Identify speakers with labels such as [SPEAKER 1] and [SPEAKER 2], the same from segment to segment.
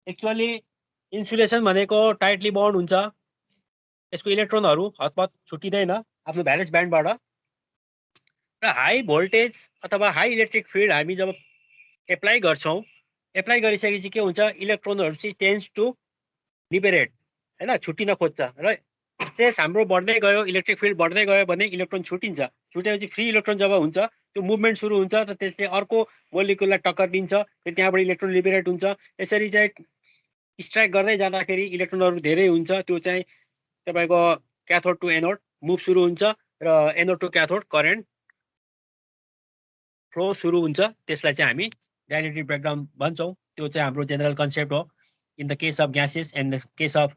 [SPEAKER 1] Actually insulation भनेको tightly bound हुन्छ, यसको इलेक्ट्रोनहरू हतपत छुटिँदैन आफ्नो भ्यालेन्स ब्यान्डबाट। र हाई भोल्टेज अथवा हाई इलेक्ट्रिक फिल्ड हामी जब एप्लाई गर्छौँ, एप्लाई गरिसकेपछि के हुन्छ, इलेक्ट्रोनहरू चाहिँ टेन्स टु लिबरेट, हैन, छुट्टिन खोज्छ र स्ट्रेस हाम्रो बढ्दै गयो, इलेक्ट्रिक फिल्ड बढ्दै गयो भने इलेक्ट्रोन छुटिन्छ। छुटेपछि फ्री इलेक्ट्रोन जब हुन्छ त्यो मुभमेन्ट सुरु हुन्छ र त्यसले अर्को मोलिकुललाई टक्कर दिन्छ, फेरि त्यहाँबाट इलेक्ट्रोन लिबरेट हुन्छ। यसरी चाहिँ स्ट्राइक गर्दै जाँदाखेरि इलेक्ट्रोनहरू धेरै हुन्छ, त्यो चाहिँ तपाईको क्याथोड टु एनोड मुभ सुरु हुन्छ र एनोड टु क्याथोड करेन्ट फ्लो सुरु हुन्छ। त्यसलाई चाहिँ हामी डाइलेक्ट्रिक ब्रेकडाउन भन्छौँ। त्यो चाहिँ हाम्रो जेनरल कन्सेप्ट हो in the case of gases and the case of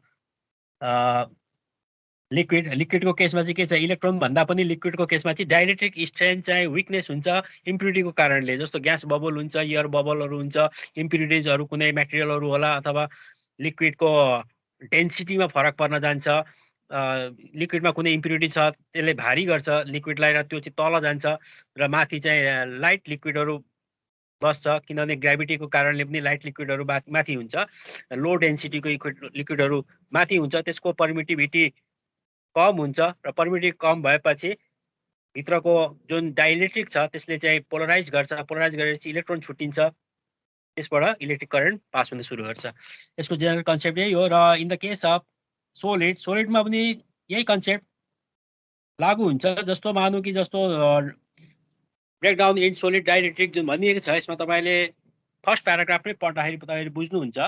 [SPEAKER 1] लिक्विडको केसमा चाहिँ के छ, इलेक्ट्रोन भन्दा पनि लिक्विडको केसमा चाहिँ डाइलेक्ट्रिक स्ट्रेन्थ चाहिँ विकनेस हुन्छ इम्प्युरिटीको कारणले। जस्तो ग्यास बबल हुन्छ, एयर बबलहरू हुन्छ, इम्प्युरिटिजहरू कुनै मेटेरियलहरू होला अथवा लिक्विडको डेन्सिटीमा फरक पर्न जान्छ। लिक्विडमा कुनै इम्प्युरिटी छ त्यसले भारी गर्छ लिक्विडलाई र त्यो चाहिँ तल जान्छ र माथि चाहिँ लाइट लिक्विडहरू बस्छ, किनभने ग्राभिटीको कारणले पनि लाइट लिक्विडहरू माथि हुन्छ, लो डेन्सिटीको लिक्विडहरू माथि हुन्छ। त्यसको पर्मिटिभिटी कम हुन्छ र पर्मिटिभिटी कम भएपछि भित्रको जुन डाइलेक्ट्रिक छ त्यसले चाहिँ पोलराइज गर्छ, पोलराइज गरेपछि इलेक्ट्रोन छुट्टिन्छ, त्यसबाट इलेक्ट्रिक करेन्ट पास हुन सुरु गर्छ। यसको जेनरल कन्सेप्ट यही हो। र इन द केस अफ सोलिडमा पनि यही कन्सेप्ट लागु हुन्छ। जस्तो मानौँ कि जस्तो ब्रेकडाउन इन सोलिड डाइलेक्ट्रिक जुन भनिएको छ, यसमा तपाईँले फर्स्ट प्याराग्राफमै पढ्दाखेरि तपाईँले बुझ्नुहुन्छ।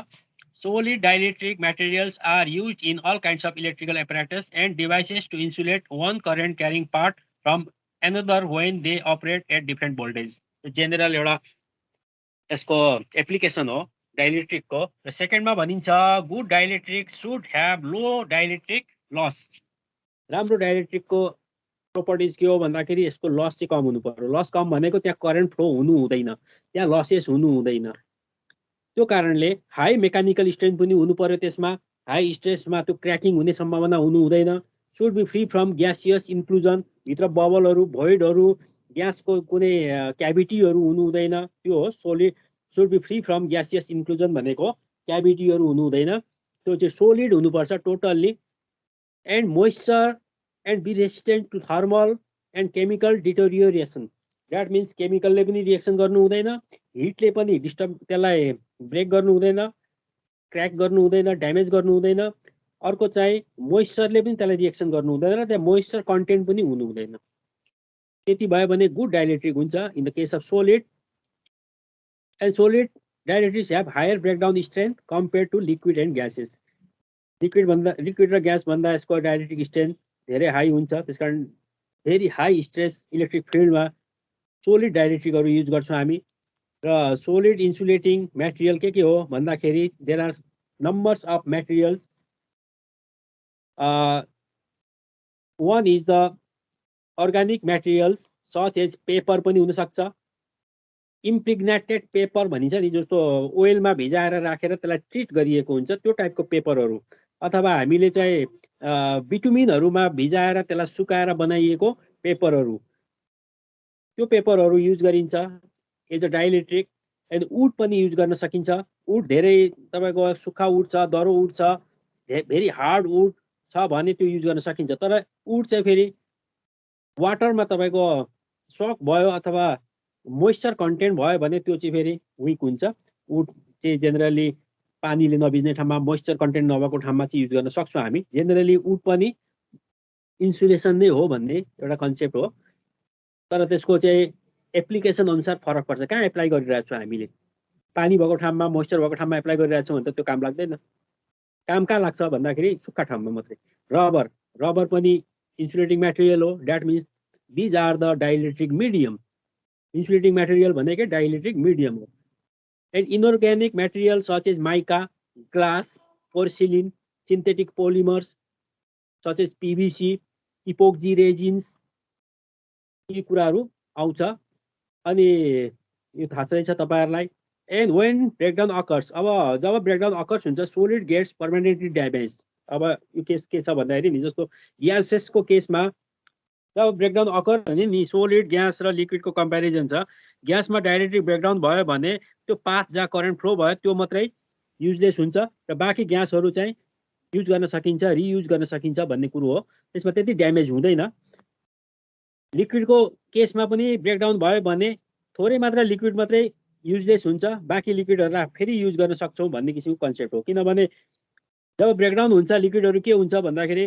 [SPEAKER 1] Solid dielectric materials are used in all kinds of electrical apparatus and devices to insulate one current carrying part from another when they operate at different voltage. General एउटा यसको application हो डाइलेक्ट्रिकको। र सेकेन्डमा भनिन्छ good dielectric should have low dielectric loss. राम्रो डाइलेक्ट्रिकको properties के हो भन्दाखेरि यसको लस चाहिँ कम हुनु पर्यो। लस कम भनेको त्यहाँ करेन्ट फ्लो हुनु हुँदैन, त्यहाँ लसेस हुनु हुँदैन। त्यो कारणले हाई मेकानिकल स्ट्रेन्थ पनि हुनु पर्यो, त्यसमा हाई स्ट्रेसमा त्यो क्रैकिङ हुने सम्भावना हुनु हुँदैन। Should be free from gaseous inclusion, भित्र बबलहरू, भोइडहरू, ग्यासको कुनै क्याभिटीहरू हुनु हुँदैन, त्यो हो solid. Should be free from gaseous inclusion भनेको क्याभिटीहरू हुनु हुँदैन, त्यो चाहिँ सोलिड हुनुपर्छ totally. And moisture and be resistant to thermal and chemical deterioration. That means केमिकलले पनि रिएक्सन गर्नु हुँदैन, हिटले पनि डिस्टर्ब त्यसलाई ब्रेक गर्नु हुँदैन, क्र्याक गर्नु हुँदैन, ड्यामेज गर्नु हुँदैन। अर्को चाहिँ मोइस्चरले पनि त्यसलाई रिएक्सन गर्नु हुँदैन र त्यहाँ मोइस्चर कन्टेन्ट पनि हुनु हुँदैन। त्यति भयो भने गुड डाइलेक्ट्रिक हुन्छ in the case of solid. And solid dielectrics have higher breakdown strength compare to liquid and gases. लिक्विड र ग्यास भन्दा यसको डाइलेक्ट्रिक स्ट्रेन्थ धेरै हाई हुन्छ, त्यसकारण भेरी हाई स्ट्रेस इलेक्ट्रिक फिल्डमा सोलिड डाइलेक्ट्रिकहरू युज गर्छौँ हामी। र सोलिड इन्सुलेटिङ मेटेरियल के हो भन्दाखेरि there are numbers of materials. One is the organic materials such as paper पनि हुनसक्छ। इम्प्रिग्नेटेड पेपर भनिन्छ नि, जस्तो ओइलमा भिजाएर राखेर त्यसलाई ट्रिट गरिएको हुन्छ त्यो टाइपको पेपरहरू, अथवा हामीले चाहिँ बिटुमिनहरूमा भिजाएर त्यसलाई सुकाएर बनाइएको पेपरहरू, त्यो पेपरहरू युज गरिन्छ as a dielectric. And wood पनि युज गर्न सकिन्छ। वुड धेरै तपाईँको सुक्खा वुड छ, दरो वुड छ, भेरी हार्ड वुड छ भने त्यो युज गर्न सकिन्छ। तर वुड चाहिँ फेरि वाटरमा तपाईँको सक भयो अथवा मोइस्चर कन्टेन्ट भयो भने त्यो चाहिँ फेरि विक हुन्छ। वुड चाहिँ जेनरली पानीले नभिज्ने ठाउँमा, मोइस्चर कन्टेन्ट नभएको ठाउँमा चाहिँ युज गर्न सक्छौँ हामी। जेनरली वुड पनि इन्सुलेसन नै हो भन्ने एउटा कन्सेप्ट हो, तर त्यसको चाहिँ एप्लिकेसन अनुसार फरक पर्छ। कहाँ एप्लाई गरिरहेको छौँ हामीले, पानी भएको ठाउँमा, मोइस्चर भएको ठाउँमा एप्लाई गरिरहेको छौँ भने त त्यो काम लाग्दैन। काम कहाँ लाग्छ भन्दाखेरि सुक्खा ठाउँमा मात्रै। रबर पनि इन्सुलेटिङ मेटेरियल हो। That means these are the dielectric medium. Insulating material भनेकै डाइलेक्ट्रिक मिडियम हो। And inorganic material such as mica, glass, porcelain, synthetic polymers such as PVC, epoxy resins, यी कुराहरू आउँछ। अनि यो थाहा छ तपाईँहरूलाई। एन्ड वेन ब्रेकडाउन अकर्स, अब जब ब्रेकडाउन अकर्स हुन्छ सोलिड गेट्स पर्मानेन्टली ड्यामेज। अब यो केस के छ भन्दाखेरि नि, जस्तो ग्यासेसको केसमा जब ब्रेकडाउन अकर भने नि, सोलिड ग्यास र लिक्विडको कम्पेरिजन छ। ग्यासमा डाइरेक्टली ब्रेकडाउन भयो भने त्यो पाथ जहाँ करेन्ट फ्लो भयो त्यो मात्रै युजलेस हुन्छ र बाँकी ग्यासहरू चाहिँ युज गर्न सकिन्छ, रियुज गर्न सकिन्छ भन्ने कुरो हो। त्यसमा त्यति ड्यामेज हुँदैन। लिक्विडको केसमा पनि ब्रेकडाउन भयो भने थोरै मात्रा लिक्विड मात्रै युजलेस हुन्छ, बाँकी लिक्विडहरूलाई फेरि युज गर्न सक्छौँ भन्ने किसिमको कन्सेप्ट हो। किनभने जब ब्रेकडाउन हुन्छ लिक्विडहरू के हुन्छ भन्दाखेरि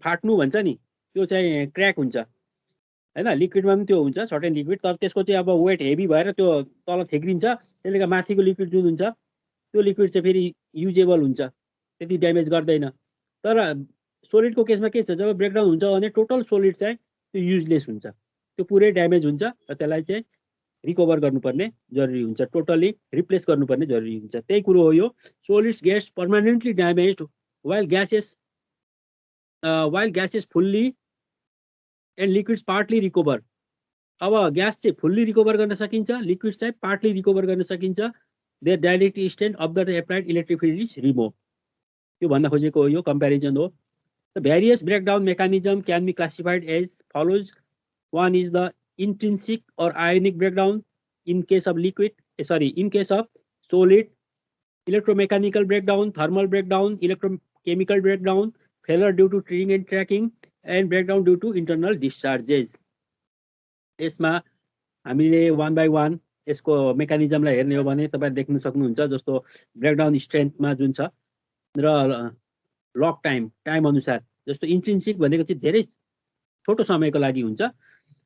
[SPEAKER 1] फाट्नु भन्छ नि, त्यो चाहिँ क्र्याक हुन्छ हैन। लिक्विडमा पनि त्यो हुन्छ सर्टेन लिक्विड, तर त्यसको चाहिँ अब वेट हेभी भएर त्यो तल थेक्रिन्छ, त्यसले गर्दा माथिको लिक्विड जुन हुन्छ त्यो लिक्विड चाहिँ फेरि युजेबल हुन्छ, त्यति ड्यामेज गर्दैन। तर सोलिडको केसमा के छ, जब ब्रेकडाउन हुन्छ भने टोटल सोलिड चाहिँ त्यो युजलेस हुन्छ, त्यो पुरै ड्यामेज हुन्छ र त्यसलाई चाहिँ रिकभर गर्नुपर्ने जरुरी हुन्छ, टोटली रिप्लेस गर्नुपर्ने जरुरी हुन्छ। त्यही कुरो हो यो। Solids gets permanently damaged while gases fully and liquids partly recover। अब ग्यास चाहिँ फुल्ली रिकभर गर्न सकिन्छ, लिक्विड चाहिँ पार्टली रिकभर गर्न सकिन्छ। Their dielectric strength of the applied electric field is remove. त्यो भन्न खोजेको यो कम्पेरिजन हो। The various breakdown mechanism can be classified as follows. One is the intrinsic or ionic breakdown in case of in case of solid, electromechanical breakdown, thermal breakdown, electrochemical breakdown, failure due to tearing and cracking, and breakdown due to internal discharges। यसमा हामीले one by one यसको मेकानिजमलाई हेर्ने हो भने तपाईहरु देख्न सक्नुहुन्छ। जस्तो ब्रेकडाउन स्ट्रेन्थमा जुन छ र लक टाइम अनुसार, जस्तो इन्ट्रिन्सिक भनेको चाहिँ धेरै छोटो समयको लागि हुन्छ।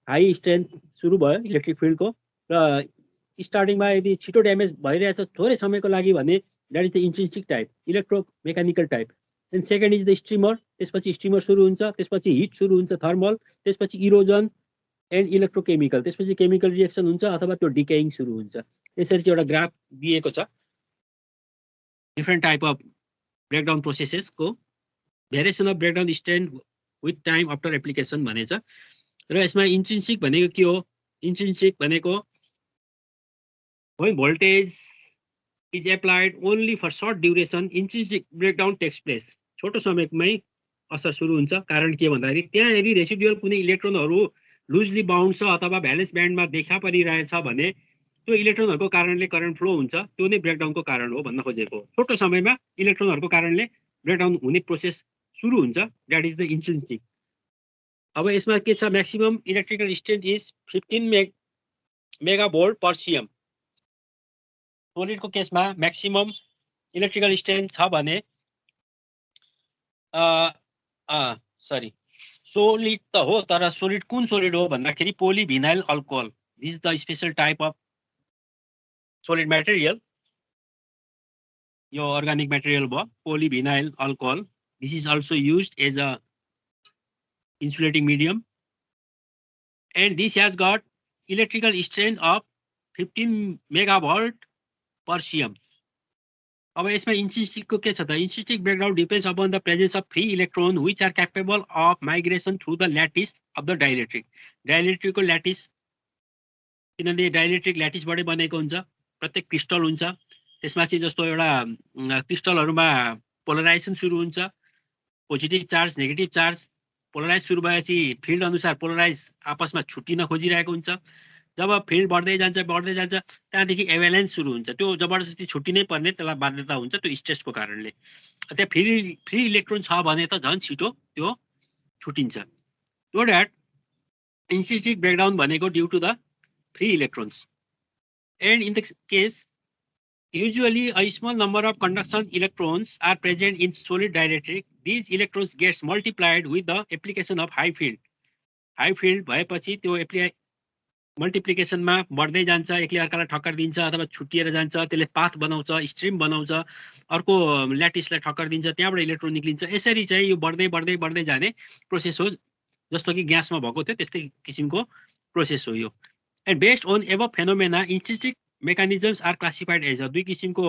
[SPEAKER 1] हाई स्ट्रेन्थ सुरु भयो इलेक्ट्रिक फिल्डको र स्टार्टिङमा यदि छिटो ड्यामेज भइरहेछ थोरै समयको लागि भने that is the intrinsic type, electromechanical type. And second is the streamer, त्यसपछि स्ट्रिमर सुरु हुन्छ, त्यसपछि हिट सुरु हुन्छ थर्मल, त्यसपछि इरोजन एन्ड इलेक्ट्रोकेमिकल, त्यसपछि केमिकल रिएक्सन हुन्छ अथवा त्यो डिकेइङ सुरु हुन्छ। यसरी चाहिँ एउटा ग्राफ दिएको छ डिफ्रेन्ट टाइप अफ ब्रेकडाउन प्रोसेसेसको। Variation of breakdown strength with time after application भनेछ। र यसमा इन्ट्रिन्सिक भनेको के हो? इन्ट्रिन्सिक भनेको when voltage is applied only for short duration, intrinsic breakdown takes place। छोटो समयमै असर सुरु हुन्छ। कारण के भन्दाखेरि त्यहाँ यदि रेसिडुअल कुनै इलेक्ट्रोनहरू लुजली बाउन्ड छ अथवा भ्यालेन्स ब्यान्डमा देखा परिरहेछ भने त्यो इलेक्ट्रोनहरूको कारणले करन्ट फ्लो हुन्छ, त्यो नै ब्रेकडाउनको कारण हो भन्न खोजेको। छोटो समयमा इलेक्ट्रोनहरूको कारणले ब्रेकडाउन हुने प्रोसेस सुरु हुन्छ, द्याट इज द इन्ट्रिन्सिक। अब यसमा के छ, maximum electrical strength is 15 megavolt per cm. सोलिडको केसमा म्याक्सिमम इलेक्ट्रिकल स्ट्रेन्थ छ भने सोलिड त हो, तर सोलिड कुन सोलिड हो भन्दाखेरि polyvinyl alcohol. This is the special type of solid material. यो अर्गानिक मटेरियल भयो polyvinyl alcohol. This is also used as a insulating medium, and this has got electrical strength of 15 megavolt per cm। अब यसमा intrinsic को के छ त? Intrinsic breakdown depends upon the presence of free electron which are capable of migration through the lattice of the dielectric. Dielectric को lattice, किनभने dielectric ल्याटिसबाटै बनेको हुन्छ, प्रत्येक क्रिस्टल हुन्छ, त्यसमा चाहिँ जस्तो एउटा क्रिस्टलहरुमा पोलराइजेसन सुरु हुन्छ, positive charge negative charge. Polarize सुरु भएपछि फिल्ड अनुसार पोलराइज आपसमा छुट्टिन खोजिरहेको हुन्छ। जब फिल्ड बढ्दै जान्छ त्यहाँदेखि एभेलेन्स सुरु हुन्छ, त्यो जबरजस्ती छुट्टिनै पर्ने, त्यसलाई बाध्यता हुन्छ त्यो स्ट्रेसको कारणले। त्यहाँ फ्री इलेक्ट्रोन छ भने त झन् छिटो त्यो छुट्टिन्छ। सो द्याट इन्ट्रिन्सिक ब्रेकडाउन भनेको due to the free electrons. And in the case usually a small number of conduction electrons are present in solid dielectric. These electrons gets multiplied with the application of high field। high field भएपछि त्यो मल्टिप्लिकेसनमा बढ्दै जान्छ, एकले अर्कालाई ठक्कर दिन्छ अथवा छुट्टिएर जान्छ, त्यसले पाथ बनाउँछ, स्ट्रिम बनाउँछ, अर्को ल्याटिसलाई ठक्कर दिन्छ, त्यहाँबाट इलेक्ट्रोन निक्लिन्छ। यसरी चाहिँ यो बढ्दै बढ्दै बढ्दै जाने प्रोसेस हो, जस्तो कि ग्यासमा भएको थियो त्यस्तै किसिमको प्रोसेस हो यो। And based on above phenomena intrinsic mechanisms are classified as दुई किसिमको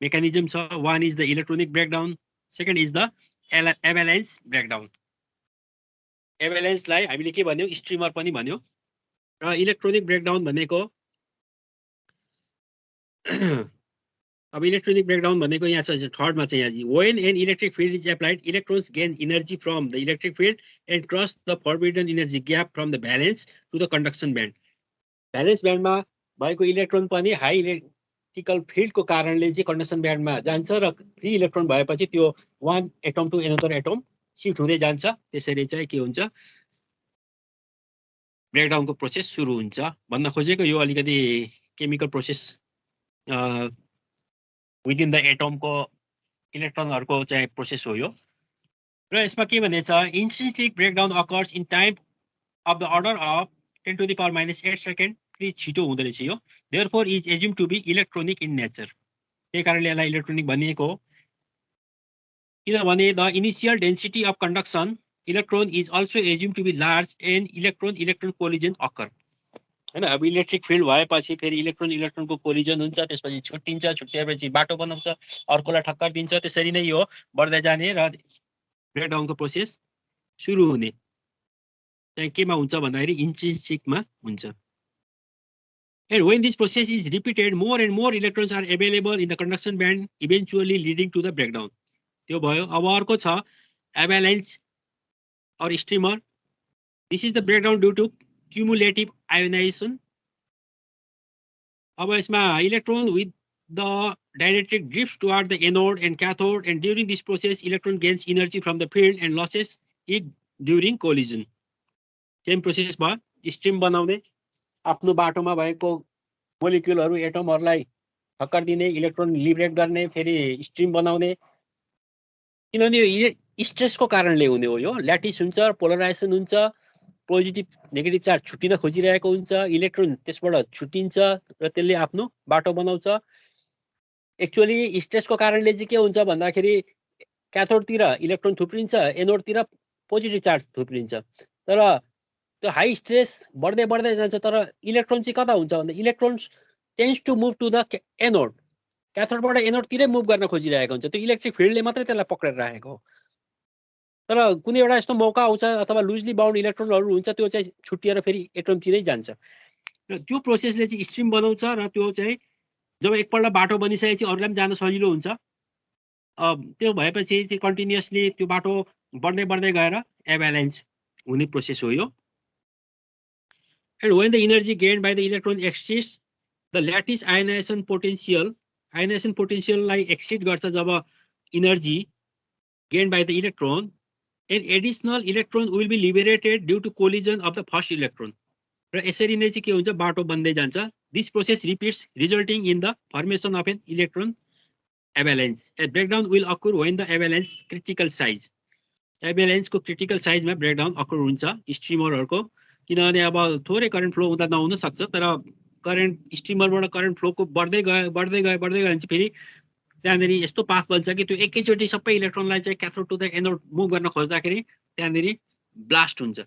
[SPEAKER 1] मेकानिजम छ। one is the electronic breakdown, second is the avalanche breakdown। avalanche लाई हामीले के भन्यौ? स्ट्रिमर पनि भन्यौ। र इलेक्ट्रोनिक ब्रेकडाउन भनेको अब इलेक्ट्रोनिक ब्रेकडाउन भनेको यहाँ छ थर्डमा चाहिँ यहाँ when an electric field is applied, electrons gain energy from the electric field and cross the forbidden energy gap from the valence to the conduction band। Valence ब्यान्डमा भएको electron पनि हाई इलेक्ट्रिकल फिल्डको कारणले चाहिँ कन्डक्सन ब्यान्डमा जान्छ र free electron भएपछि त्यो one atom to another atom shift हुँदै जान्छ। त्यसरी चाहिँ के हुन्छ, ब्रेकडाउनको प्रोसेस सुरु हुन्छ भन्न खोजेको। यो अलिकति केमिकल प्रोसेस विदिन द एटमको इलेक्ट्रोनहरूको चाहिँ प्रोसेस हो यो। र यसमा के भनेछ, intrinsic breakdown occurs in time of the order of 10 to the power minus 8 second. त्यति छिटो हुँदो रहेछ यो। Therefore is assume to be electronic in nature. त्यही कारणले यसलाई इलेक्ट्रोनिक भनिएको हो। किनभने the initial density of conduction electron is also assume to be large and electron collision occur. हैन, अब इलेक्ट्रिक फिल्ड भएपछि फेरि इलेक्ट्रोनको कोलिजन हुन्छ, त्यसपछि छुट्टिन्छ, छुट्टिएपछि बाटो बनाउँछ, अर्कोलाई ठक्कर दिन्छ। त्यसरी नै यो बढ्दै जाने र ब्रेकडाउनको प्रोसेस सुरु हुने चाहिँ केमा हुन्छ भन्दाखेरि इन्ट्रिन्सिकमा हुन्छ। And when this process is repeated, more and more electrons are available in the conduction band, eventually leading to the breakdown. त्यो भयो। अब अर्को छ avalanche or streamer. This is the breakdown due to cumulative ionization. अब यसमा electron with the dielectric drifts toward the anode and cathode, and during this process electron gains energy from the field and losses it during collision. Same process भयो। Stream बनाउने, आफ्नो बाटोमा भएको मोलिक्युलहरू एटमहरूलाई ठक्कर दिने, electron liberate गर्ने, फेरि स्ट्रिम बनाउने। किनभने यो स्ट्रेसको कारणले हुने हो। यो ल्याटिस हुन्छ, पोलराइजेसन हुन्छ, पोजिटिभ नेगेटिभ चार्ज छुट्टिन खोजिरहेको हुन्छ, इलेक्ट्रोन त्यसबाट छुट्टिन्छ र त्यसले आफ्नो बाटो बनाउँछ। एक्चुअली स्ट्रेसको कारणले चाहिँ के हुन्छ भन्दाखेरि क्याथोडतिर इलेक्ट्रोन थुप्रिन्छ, एनोडतिर पोजिटिभ चार्ज थुप्रिन्छ। तर त्यो हाई स्ट्रेस बढ्दै बढ्दै जान्छ, तर इलेक्ट्रोन चाहिँ कता हुन्छ भन्दा electron tends to move to the anode. क्याथोडबाट एनोडतिरै मुभ गर्न खोजिरहेको हुन्छ। त्यो इलेक्ट्रिक फिल्डले मात्रै त्यसलाई पक्रेर राखेको हो। तर कुनै एउटा यस्तो मौका आउँछ अथवा लुजली बाउन्ड इलेक्ट्रोनहरू हुन्छ, त्यो चाहिँ छुट्टिएर फेरि एटमतिरै जान्छ। र त्यो प्रोसेसले चाहिँ स्ट्रिम बनाउँछ र त्यो चाहिँ जब एकपल्ट बाटो बनिसकेपछि अरूलाई पनि जान सजिलो हुन्छ। त्यो भएपछि चाहिँ कन्टिन्युअसली त्यो बाटो बढ्दै बढ्दै गएर एभालान्च हुने प्रोसेस हो यो। And when the energy gained by the electron exceeds the lattice ionization potential लाई exceed गर्छ जब energy gained by the electron, an additional electron will be liberated due to collision of the first electron. र यसरी नै चाहिँ के हुन्छ, बाटो बन्दै जान्छ। This process repeats, resulting in the formation of an electron avalanche. A breakdown will occur when the avalanche critical size, avalanche को critical size मा breakdown occur हुन्छ स्ट्रिमरहरुको। किनभने अब थोरै करेन्ट फ्लो हुँदा नहुन सक्छ, तर करेन्ट स्ट्रिमरबाट करेन्ट फ्लोको बढ्दै गयो भने चाहिँ फेरि त्यहाँनेरि यस्तो पाथ बन्छ कि त्यो एकैचोटी सबै इलेक्ट्रोनलाई चाहिँ cathode to the anode move गर्न खोज्दाखेरि त्यहाँनेरि ब्लास्ट हुन्छ।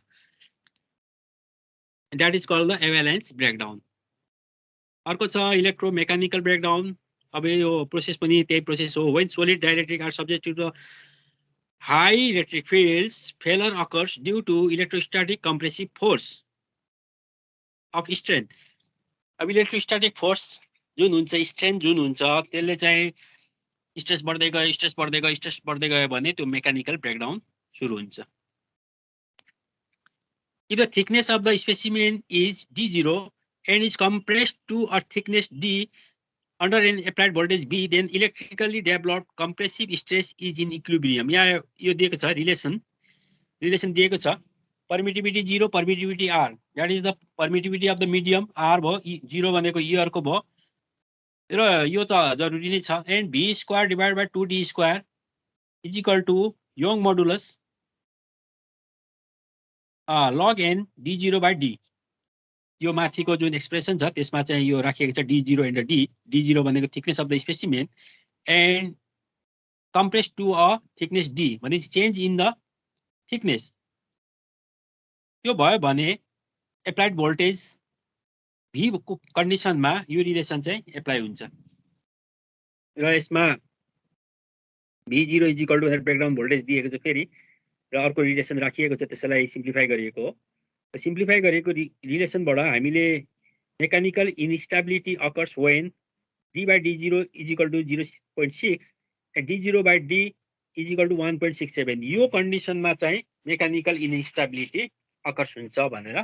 [SPEAKER 1] That is called the avalanche breakdown. अर्को छ इलेक्ट्रोमेकानिकल ब्रेकडाउन। अब यो प्रोसेस पनि त्यही प्रोसेस हो। When solid dielectric are subject to the high electric fields, failure occurs due to electrostatic compressive force of strength. अब इलेक्ट्रोस्टैटिक फोर्स जुन हुन्छ, स्ट्रेन जुन हुन्छ, त्यसले चाहिँ स्ट्रेस बढ्दै गयो भने त्यो मेकानिकल ब्रेकडाउन सुरु हुन्छ। If the thickness of the specimen is d0 and is compressed to a thickness d under an applied voltage B, then electrically developed compressive stress is in equilibrium. यहाँ यो दिएको छ रिलेसन दिएको छ, permittivity 0, permittivity R. That is the permittivity of the medium. R भयो, 0 भनेको ER को भयो र यो त जरुरी नै छ। And B square divided by 2D square is equal to Young modulus log n d0 by d. यो माथिको जुन एक्सप्रेसन छ त्यसमा चाहिँ यो राखिएको छ d0 and d. d0 भनेको thickness of the specimen and compressed to a thickness d भनेपछि चेन्ज इन द थिकनेस। त्यो भयो भने एप्लाइड भोल्टेज v को कन्डिसनमा यो रिलेसन चाहिँ एप्लाई हुन्छ र यसमा v0 is equal to breakdown voltage दिएको छ फेरि र अर्को रिलेसन राखिएको छ, त्यसलाई सिम्प्लिफाई गरिएको हो। सिम्प्लिफाई गरेको रिलेसनबाट हामीले mechanical instability occurs when d by d0 is equal to 0.6 and d0 by d is equal to 1.67 यो कन्डिसनमा चाहिँ मेकानिकल इनस्टेबिलिटी अकर्स हुन्छ भनेर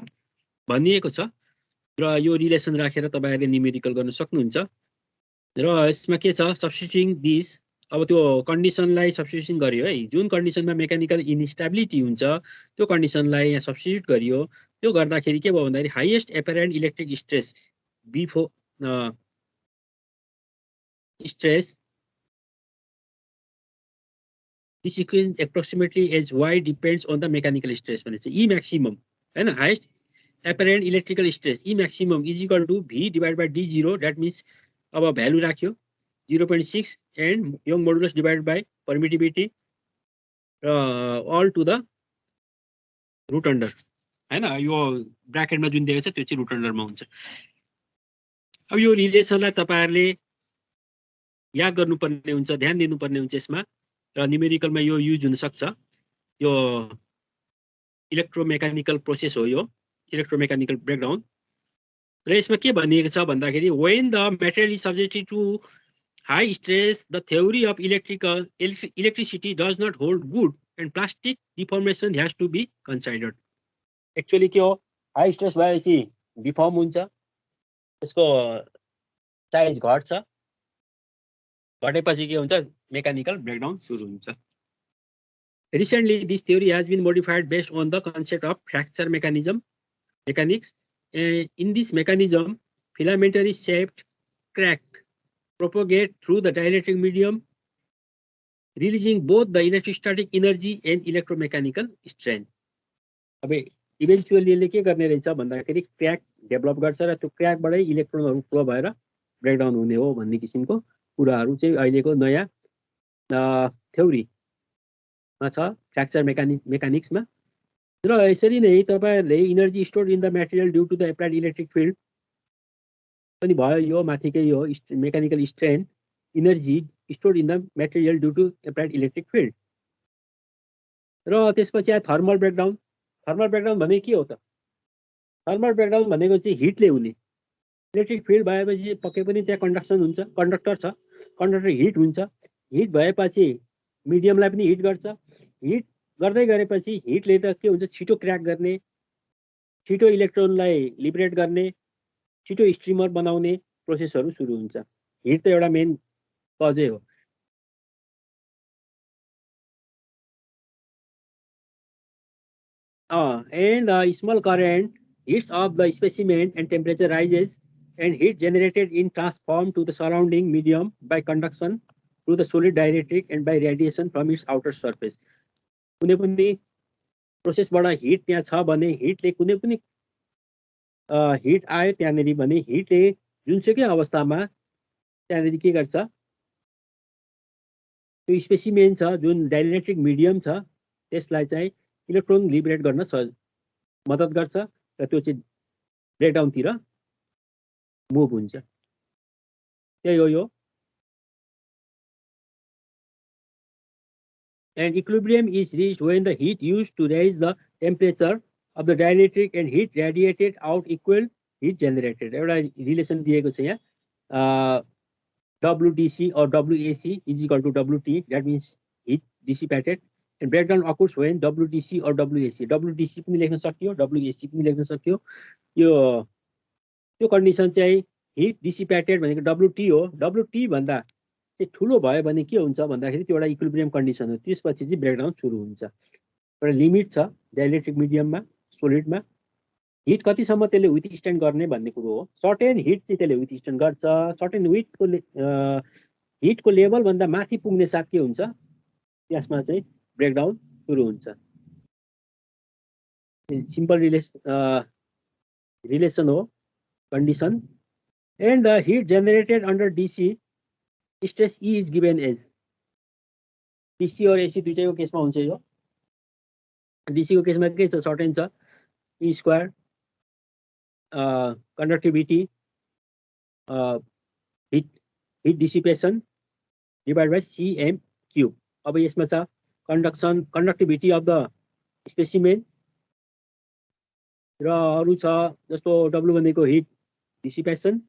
[SPEAKER 1] भनिएको छ र यो रिलेसन राखेर तपाईहरुले न्यूमेरिकल गर्न सक्नुहुन्छ। र यसमा के छ सब्स्टिट्युटिङ दिस अब त्यो कन्डिसनलाई सब्स्टिट्युसन गरियो है जुन कन्डिसनमा मेकानिकल इन्स्टेबिलिटी हुन्छ त्यो कन्डिसनलाई यहाँ सब्स्टिट्युट गरियो त्यो गर्दाखेरि के भयो भन्दाखेरि highest apparent electric stress before stress this equation approximately as Y depends on the mechanical stress भनेपछि ई म्याक्सिमम हैन highest apparent electrical stress E maximum is equal to V divide by D zero that means अब value राख्यो 0.6 and young modulus divided by permittivity all to the root under हैन यो ब्र्याकेटमा जुन दिएको छ त्यो चाहिँ रुट अन्डरमा हुन्छ। अब यो रिलेसनलाई तपाईहरुले याद गर्नुपर्ने हुन्छ ध्यान दिनुपर्ने हुन्छ यसमा र न्यूमेरिकलमा यो युज हुन सक्छ। यो इलेक्ट्रोमेकानिकल प्रोसेस हो यो इलेक्ट्रोमेकानिकल ब्रेकडाउन र यसमा के भनिएको छ भन्दाखेरि when the material is subjected to high stress the theory of electricity does not hold good and plastic deformation has to be considered। Actually के हो हाई स्ट्रेस भएपछि डिफर्म हुन्छ त्यसको साइज घट्छ घटेपछि के हुन्छ मेकानिकल ब्रेकडाउन सुरु हुन्छ। Recently this theory has been modified based on the concept of fracture mechanics. In this mechanism filamentary shaped crack propagate through the dielectric medium releasing both the electrostatic energy and electromechanical strength। अब eventually यसले के गर्ने रहेछ भन्दाखेरि crack develop गर्छ र त्यो क्र्याकबाटै इलेक्ट्रोनहरु flow भएर ब्रेकडाउन हुने हो भन्ने किसिमको कुराहरु चाहिँ अहिलेको नयाँ थ्योरीमा छ फ्र्याक्चर मेकानिक्समा। र यसरी नै तपाईहरुले energy stored in the material due to the applied electric field पनि भयो यो माथिकै यो mechanical strength energy stored in the material due to applied electric field. र त्यसपछि थर्मल ब्रेकडाउन भने के हो त थर्मल ब्रेकडाउन भनेको चाहिँ हिटले हुने इलेक्ट्रिक फिल्ड भएपछि पक्कै पनि त्यहाँ कन्डक्सन हुन्छ कन्डक्टर छ कन्डक्टर हिट हुन्छ हिट भएपछि मिडियमलाई पनि हिट गर्छ हिट गर्दै गरेपछि हिटले त के हुन्छ छिटो क्र्याक गर्ने छिटो इलेक्ट्रोनलाई लिबरेट गर्ने छिटो स्ट्रिमर बनाउने प्रोसेसहरु सुरु हुन्छ। हिट त एउटा मेन कजै हो। And small current heats up the specimen and temperature rises and heat generated in transformed to the surrounding medium by conduction through the solid dielectric and by radiation from its outer surface। कुनै पनि प्रोसेसबाट hit त्यहाँ छ भने हिटले कुनै पनि hit आयो त्यहाँनेरि भने हिटले जुनसुकै अवस्थामा त्यहाँनेरि के गर्छ त्यो स्पेसिमेन छ जुन डाइलेक्ट्रिक मिडियम छ त्यसलाई चाहिँ इलेक्ट्रोन लिबरेट गर्न मद्दत गर्छ र त्यो चाहिँ ब्रेकडाउनतिर मुभ हुन्छ। त्यही हो यो। And equilibrium is reached when the heat used to raise the temperature of the dielectric and heat radiated out equal heat generated। एउटा रिलेसन दिएको छ यहाँ WDC or WAC is equal to WT that means heat dissipated and breakdown occurs when WDC or WAC WDC पनि लेख्न सकियो WAC पनि लेख्न सकियो। यो त्यो कन्डिसन चाहिँ हिट डिसिपेटेड भनेको WT हो WT भन्दा चाहिँ ठुलो भयो भने के हुन्छ भन्दाखेरि त्यो एउटा इक्विलिब्रियम कन्डिसन हो त्यसपछि चाहिँ ब्रेकडाउन सुरु हुन्छ। एउटा लिमिट छ डाइलेक्ट्रिक मिडियममा सोलिडमा हिट कतिसम्म त्यसले विथस्ट्यान्ड गर्ने भन्ने कुरो हो। सर्टेन हिट चाहिँ त्यसले विथस्ट्यान्ड गर्छ सर्टेन हिटको लेभल भन्दा माथि पुग्ने साथ के हुन्छ त्यसमा चाहिँ ब्रेकडाउन सुरु हुन्छ। सिम्पल रिलेसन हो condition. And the heat generated under DC stress E is given as DC और AC दुईटैको केसमा हुन्छ यो। DC को केसमा के छ सर्टेन छ E square conductivity heat dissipation divided by cm cube। अब यसमा छ conductivity of the specimen र अरु छ जस्तो W भनेको heat dissipation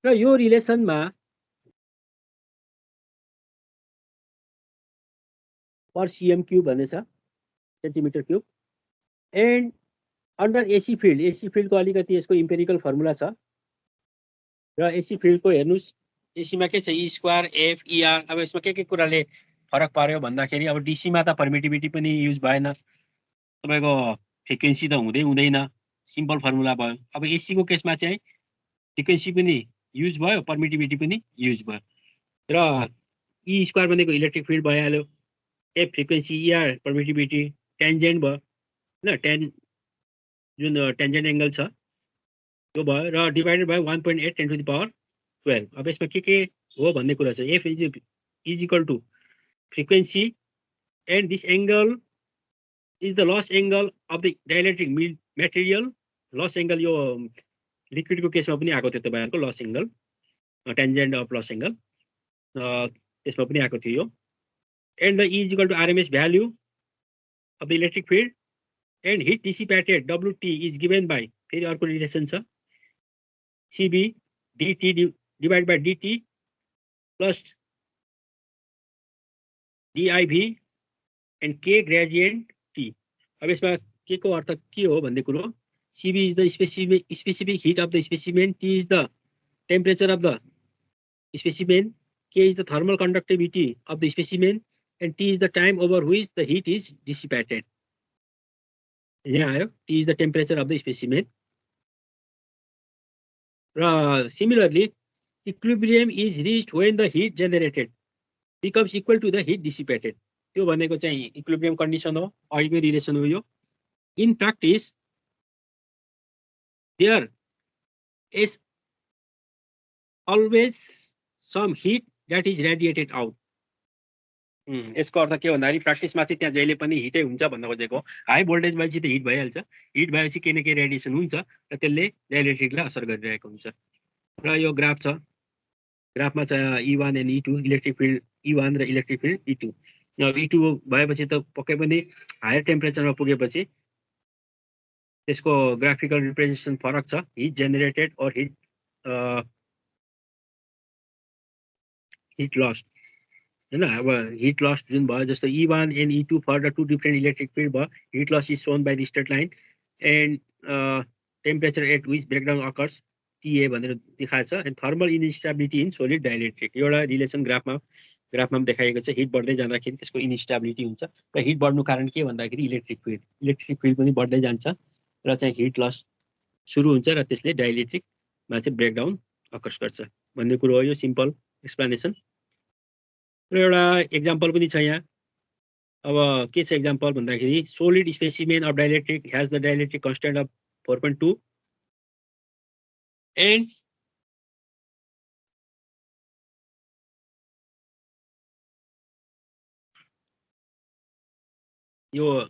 [SPEAKER 1] र यो रिलेसनमा per cm cube भन्ने छ centimetre cube. And under AC field को अलिकति यसको इम्पेरिकल फर्मुला छ र AC फिल्ड को हेर्नुस् एसीमा के छ ई स्क्वायर एफ ईआर। अब यसमा के कुराले फरक पार्यो भन्दाखेरि अब डीसीमा त पर्मिटिभिटी पनि युज भएन, तपाईको फ्रिक्वेन्सी त हुँदैन, सिम्पल फर्मुला भयो। अब एसीको केसमा चाहिँ फ्रिक्वेन्सी पनि युज भयो, पर्मिटिभिटी पनि युज भयो र ई स्क्वायर भनेको इलेक्ट्रिक फिल्ड भइहाल्यो, एफ फ्रिक्वेन्सी, ईआर पर्मिटिभिटी, टेन्जेन्ट भयो हैन, जुन टेन्जेन्ट एंगल छ त्यो भयो र divided by 1.8 10 to the power 12। अब यसमा के हो भन्ने कुरा छ, F is equal to frequency and this angle is the loss angle of the dielectric material. Loss angle यो लिक्विडको केसमा पनि आएको थियो तपाईहरुको loss angle, tangent of loss angle त्यसमा पनि आएको थियो यो। And the E is equal to RMS value of the electric field and heat dissipated WT is given by, फेरि अर्को रिलेसन छ, CB DT divide by DT plus डीआईभी and K gradient T. अब यसमा के को अर्थ के हो भन्ने कुरो, CB is the specific heat of the specimen, T is the temperature of the specimen, K is the thermal conductivity of the specimen and T is the time over which the heat is dissipated. यहाँ आयो, T is the temperature of the specimen. र similarly equilibrium is reached when the heat generated becomes equal to the hit dissipated. त्यो भनेको चाहिँ equilibrium condition हो, अहिलेको relation हो यो। In practice there is always some heat that is radiated out. यसको अर्थ के भन्दाखेरि प्र्याक्टिसमा चाहिँ त्यहाँ जहिले पनि हिटै हुन्छ भन्न खोजेको। हाई भोल्टेज भएपछि त हिट भइहाल्छ, हिट भएपछि केही न केही रेडिएसन हुन्छ र त्यसले डाइलेक्ट्रिकलाई असर गरिरहेको हुन्छ। र यो ग्राफ छ, ग्राफमा चाहिँ E1 and E2 electric field E1 र इलेक्ट्रिक फिल्ड E2। अब E2 भएपछि त पक्कै पनि हायर टेम्परेचरमा पुगेपछि त्यसको ग्राफिकल रिप्रेजेन्टेसन फरक छ, हिट जेनेरेटेड और हिट लस्ट हैन। अब हिट लस्ट जुन भयो, जस्तो E1 and E2 for the two different electric field भयो, heat lost is shown by the straight line and temperature at which breakdown occurs TA भनेर देखाएको छ। And thermal instability in solid dielectric, एउटा relation ग्राफमा पनि देखाएको छ। Hit बढ्दै जाँदाखेरि त्यसको इन्स्टेबिलिटी हुन्छ र हिट बढ्नु कारण के भन्दाखेरि इलेक्ट्रिक फिल्ड पनि बढ्दै जान्छ र चाहिँ हिट लस सुरु हुन्छ र त्यसले डाइलेक्ट्रिकमा चाहिँ ब्रेकडाउन अकर्स गर्छ भन्ने कुरो हो। यो सिम्पल एक्सप्लेनेसन र एउटा एक्जाम्पल पनि छ यहाँ। अब के छ एक्जाम्पल भन्दाखेरि, solid specimen of dielectric has the dielectric constant of 4.2 and यो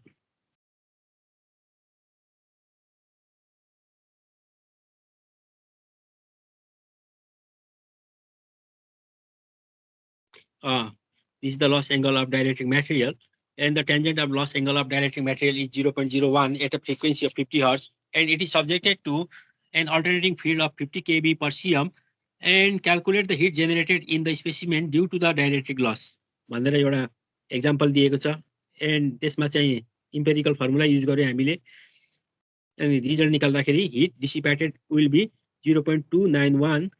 [SPEAKER 1] this is the loss angle of dielectric material and the tangent of loss angle of dielectric material is 0.01 at a frequency of 50 Hz and it is subjected to an alternating field of 50 kV per cm and calculate the heat generated in the specimen due to the dielectric loss भनेर एउटा example दिएको छ। And त्यसमा चाहिँ empirical formula use गर्यो हामीले, अनि result निकाल्दाखेरि heat dissipated will be 0.291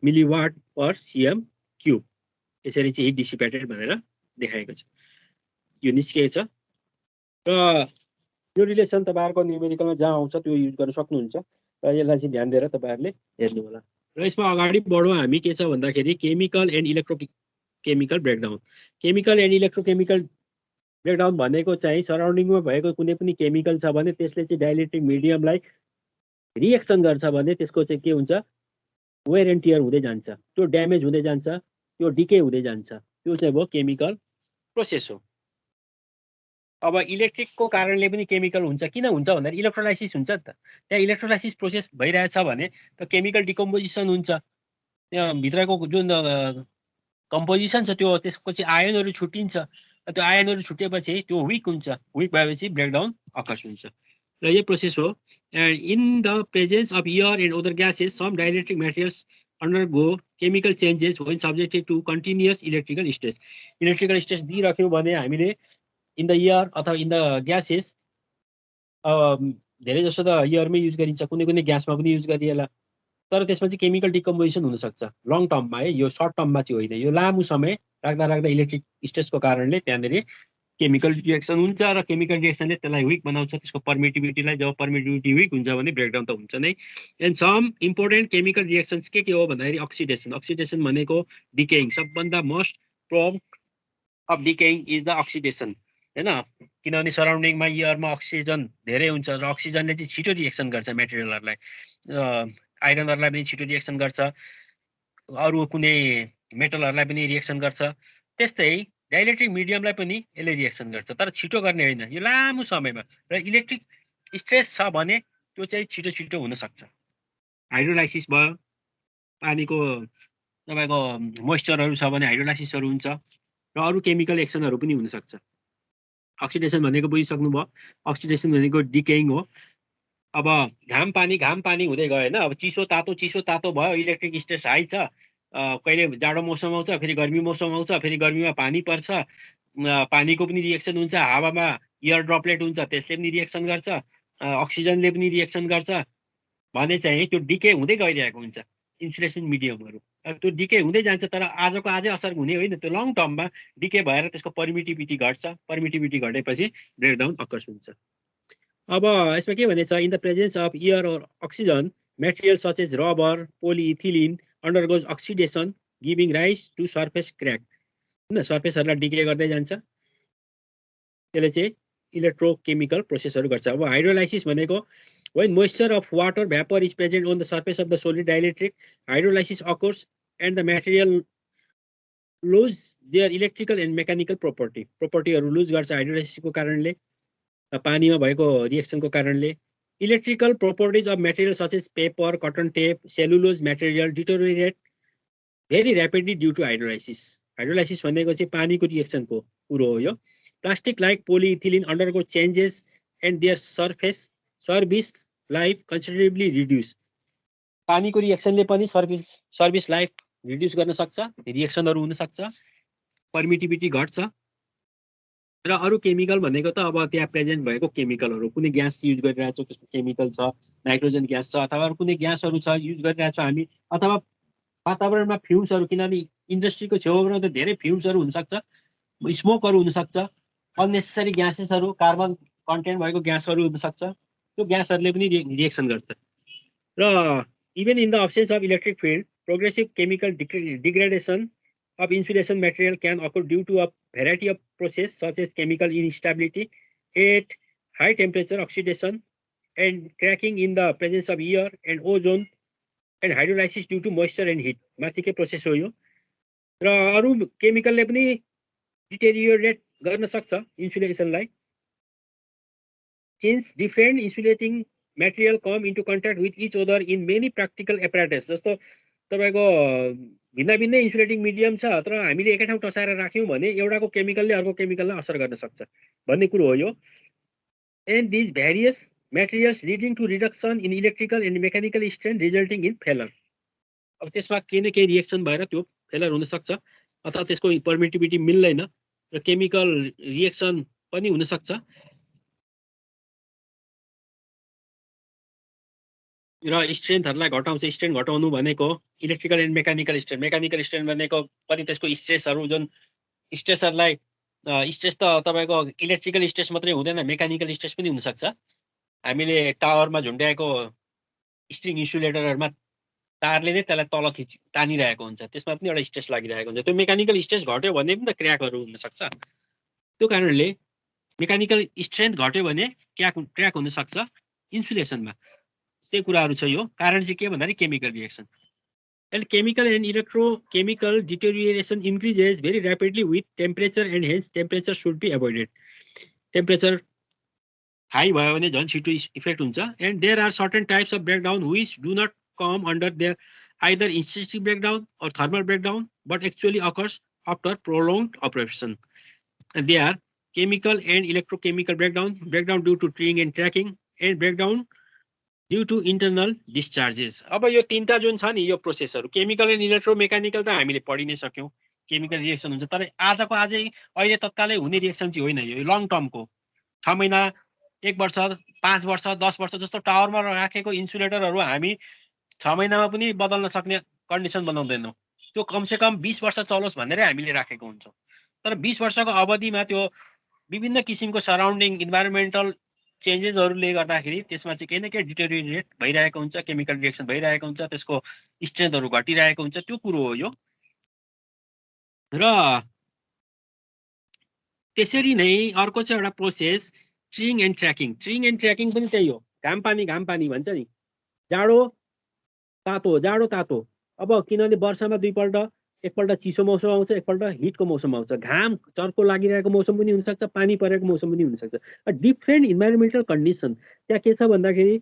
[SPEAKER 1] milliwatt per CM cube. यसरी चाहिँ हिट डिसिपेटेड भनेर देखाएको छ, यो निस्केको छ। र यो रिलेसन तपाईहरुको न्युमेरिकलमा जहाँ आउँछ त्यो युज गर्न सक्नुहुन्छ र यसलाई चाहिँ ध्यान दिएर तपाईहरुले हेर्नु होला। र यसमा अगाडि बढौँ हामी, के छ भन्दाखेरि chemical and electrochemical breakdown. Chemical and electrochemical breakdown भनेको चाहिँ सराउन्डिङमा भएको कुनै पनि केमिकल छ भने त्यसले चाहिँ डाइलेक्ट्रिक मिडियमलाई रिएक्सन गर्छ भने त्यसको चाहिँ के हुन्छ, वेयर एन्ड टियर हुँदै जान्छ, त्यो ड्यामेज हुँदै जान्छ, त्यो डिके हुँदै जान्छ, त्यो चाहिँ भयो केमिकल प्रोसेस हो। अब इलेक्ट्रिकको कारणले पनि केमिकल हुन्छ, किन हुन्छ भन्दाखेरि इलेक्ट्रोलाइसिस हुन्छ नि त। त्यहाँ इलेक्ट्रोलाइसिस प्रोसेस भइरहेछ भने त केमिकल डिकम्पोजिसन हुन्छ, त्यहाँ भित्रको जुन कम्पोजिसन छ त्यो त्यसको चाहिँ आयनहरू छुट्टिन्छ, त्यो आयनहरू छुटेपछि त्यो विक हुन्छ, विक भएपछि ब्रेकडाउन अकर्स हुन्छ र यो प्रोसेस हो। And in the presence of air and other gases some dielectric materials undergo chemical changes when subjected to continuous electrical stress। Electrical stress दिइराख्यौँ भने हामीले इन द एयर अथवा इन द ग्यासेस, धेरै जसो त एयरमै युज गरिन्छ, कुनै कुनै ग्यासमा पनि युज गरिएला, तर त्यसमा चाहिँ केमिकल डिकम्पोजिसन हुनसक्छ लङ टर्ममा है, यो सर्ट टर्ममा चाहिँ होइन। यो लामो समय राख्दा राख्दा इलेक्ट्रिक स्ट्रेसको कारणले त्यहाँनिर केमिकल रिएक्सन हुन्छ र केमिकल रिएक्सनले त्यसलाई विक बनाउँछ, त्यसको पर्मिटिभिटीलाई। जब पर्मिटिभिटी विक हुन्छ भने ब्रेकडाउन त हुन्छ नै। And some important chemical reactions के हो भन्दाखेरि अक्सिडेसन। अक्सिडेसन भनेको डिकेइङ, सबभन्दा most prompt of decaying is the oxidation हैन। किनभने सराउन्डिङमा एयरमा अक्सिजन धेरै हुन्छ र अक्सिजनले चाहिँ छिटो रिएक्सन गर्छ मेटेरियलहरूलाई, आइरनहरूलाई पनि छिटो रिएक्सन गर्छ, अरू कुनै मेटलहरूलाई पनि रिएक्सन गर्छ। त्यस्तै डाइलेक्ट्रिक मिडियमलाई पनि यसले रिएक्सन गर्छ, तर छिटो गर्ने होइन, यो लामो समयमा। र इलेक्ट्रिक स्ट्रेस छ भने त्यो चाहिँ छिटो छिटो हुनसक्छ। हाइड्रोलाइसिस भयो, पानीको तपाईँको मोइस्चरहरू छ भने हाइड्रोलाइसिसहरू हुन्छ, र अरू केमिकल एक्सनहरू पनि हुनसक्छ। अक्सिडेसन भनेको बुझिसक्नुभयो, अक्सिडेसन भनेको डिकेइङ हो। अब घाम पानी हुँदै गयो होइन, अब चिसो तातो भयो, इलेक्ट्रिक स्ट्रेस हाई छ, कहिले जाडो मौसम आउँछ, फेरि गर्मी मौसम आउँछ, फेरि गर्मीमा पानी पर्छ, पानीको पनि रिएक्सन हुन्छ, हावामा एयर ड्रपलेट हुन्छ त्यसले पनि रिएक्सन गर्छ, अक्सिजनले पनि रिएक्सन गर्छ भने चाहिँ त्यो डिके हुँदै गइरहेको हुन्छ इन्सुलेसन मिडियमहरू। त्यो डिके हुँदै जान्छ, तर आजको आजै असर हुने होइन, त्यो लङ टर्ममा डिके भएर त्यसको पर्मिटिभिटी घट्छ, पर्मिटिभिटी घटेपछि ब्रेकडाउन अकर्स हुन्छ। अब यसमा के भनेछ, in the presence of air और oxygen material such as rubber polyethylene undergoes oxidation giving rise to surface crack होइन, सर्फेसहरूलाई डिके गर्दै जान्छ, त्यसले चाहिँ इलेक्ट्रोकेमिकल प्रोसेसहरू गर्छ। अब हाइड्रोलाइसिस भनेको when moisture of water vapor is present on the surface of the solid dielectric, hydrolysis occurs and the material lose their electrical and mechanical propertyहरू लुज गर्छ हाइड्रोलाइसिसको कारणले, पानीमा भएको रिएक्सनको कारणले। Electrical properties of material such as paper, cotton tape, cellulose material deteriorate very rapidly due to hydrolysis. Hydrolysis भनेको चाहिँ पानीको रिएक्सनको कुरो हो यो। Plastic like polyethylene undergo changes and their service life considerably reduce. पानीको रिएक्सनले पनि सर्भिस लाइफ रिड्युस गर्न सक्छ, रिएक्सनहरू हुनसक्छ, पर्मिटिभिटी घट्छ। र अरू केमिकल भनेको त अब त्यहाँ प्रेजेन्ट भएको केमिकलहरू, कुनै ग्यास युज गरिरहेको छ त्यसको केमिकल छ, नाइट्रोजन ग्यास छ, अथवा अरू कुनै ग्यासहरू छ युज गरिरहेको छ हामी, अथवा वातावरणमा फ्युम्सहरू, किनभने इन्डस्ट्रीको छेउमा त धेरै फ्युम्सहरू हुनसक्छ, स्मोकहरू हुनसक्छ, अननेसेसरी ग्यासेसहरू, कार्बन कन्टेन्ट भएको ग्यासहरू हुनसक्छ, त्यो ग्यासहरूले पनि रिएक्सन गर्छ। र even in the absence of electric field progressive chemical degradation of insulation material can occur due to a variety of processes such as chemical instability at high temperature, oxidation and cracking in the presence of air and ozone, and hydrolysis due to moisture and heat. माथिकै process हो यो। र अरू केमिकलले पनि deteriorate गर्न सक्छ इन्सुलेसनलाई। Since different insulating material come into contact with each other in many practical apparatus, जस्तो तपाईको भिन्न भिन्न इन्सुलेटिङ मिडियम छ, तर हामीले एकै ठाउँ टसाएर राख्यौँ भने एउटाको केमिकलले अर्को केमिकललाई असर गर्न सक्छ भन्ने कुरो हो यो। And these various materials leading to reduction in electrical and mechanical strain resulting in failure. अब त्यसमा केही न केही रिएक्सन भएर त्यो फेलर हुनसक्छ, अथवा त्यसको पर्मिटिभिटी मिल्दैन र केमिकल रिएक्सन पनि हुनसक्छ। र स्ट्रेन्थहरूलाई घटाउँछ। स्ट्रेन घटाउनु भनेको electrical and mechanical strain, mechanical strain भनेको पनि त्यसको स्ट्रेसहरू, जुन स्ट्रेसहरूलाई, स्ट्रेस त तपाईँको इलेक्ट्रिकल स्ट्रेस मात्रै हुँदैन, मेकानिकल स्ट्रेस पनि हुनसक्छ। हामीले टावरमा झुन्ड्याएको स्ट्रिङ इन्सुलेटरहरूमा तारले नै त्यसलाई तल तानिरहेको हुन्छ, त्यसमा पनि एउटा स्ट्रेस लागिरहेको हुन्छ। त्यो मेकानिकल स्ट्रेस घट्यो भने पनि त क्र्याकहरू हुनसक्छ। त्यो कारणले मेकानिकल स्ट्रेन्थ घट्यो भने क्र्याक हुनसक्छ इन्सुलेसनमा। त्यही कुराहरू छ। यो कारण चाहिँ के भन्दाखेरि chemical reaction. And chemical and electrochemical deterioration increases very rapidly with temperature and hence temperature should be avoided. Temperature high भयो भने झन् छिटो इफेक्ट हुन्छ। And there are certain types of breakdown which do not come under there either intrinsic breakdown or thermal breakdown but actually occurs after prolonged operation. They are chemical and electrochemical breakdown due to treeing and tracking and breakdown due to internal discharges. अब यो तीनटा जुन छ नि यो प्रोसेसहरू, chemical and इलेक्ट्रोमेकानिकल त हामीले पढि नै सक्यौँ, केमिकल रिएक्सन हुन्छ। तर आजको आजै अहिले तत्कालै हुने रिएक्सन चाहिँ होइन, यो लङ टर्मको 6 महिना, 1 वर्ष, 5 वर्ष, 10 वर्ष जस्तो टावरमा राखेको इन्सुलेटरहरू हामी 6 महिनामा पनि बदल्न सक्ने कन्डिसन बनाउँदैनौँ। त्यो कमसेकम 20 वर्ष चलोस् भनेरै हामीले राखेको हुन्छौँ। तर 20 वर्षको अवधिमा त्यो विभिन्न किसिमको सराउन्डिङ इन्भाइरोमेन्टल चेन्जेसहरूले गर्दाखेरि त्यसमा चाहिँ केही न केही डिटेरियोरेट भइरहेको हुन्छ, केमिकल रिएक्सन भइरहेको हुन्छ, त्यसको स्ट्रेन्थहरू घटिरहेको हुन्छ, त्यो कुरो हो यो। र त्यसरी नै अर्को चाहिँ एउटा process treeing and tracking. Treeing and tracking पनि त्यही हो, घाम पानी भन्छ नि, जाडो तातो। अब किनभने वर्षमा दुईपल्ट, एकपल्ट चिसो मौसम आउँछ, एकपल्ट हिटको मौसम आउँछ। घाम चर्को लागिरहेको मौसम पनि हुनसक्छ, पानी परेको मौसम पनि हुनसक्छ। डिफ्रेन्ट इन्भाइरोमेन्टल कन्डिसन त्यहाँ के छ भन्दाखेरि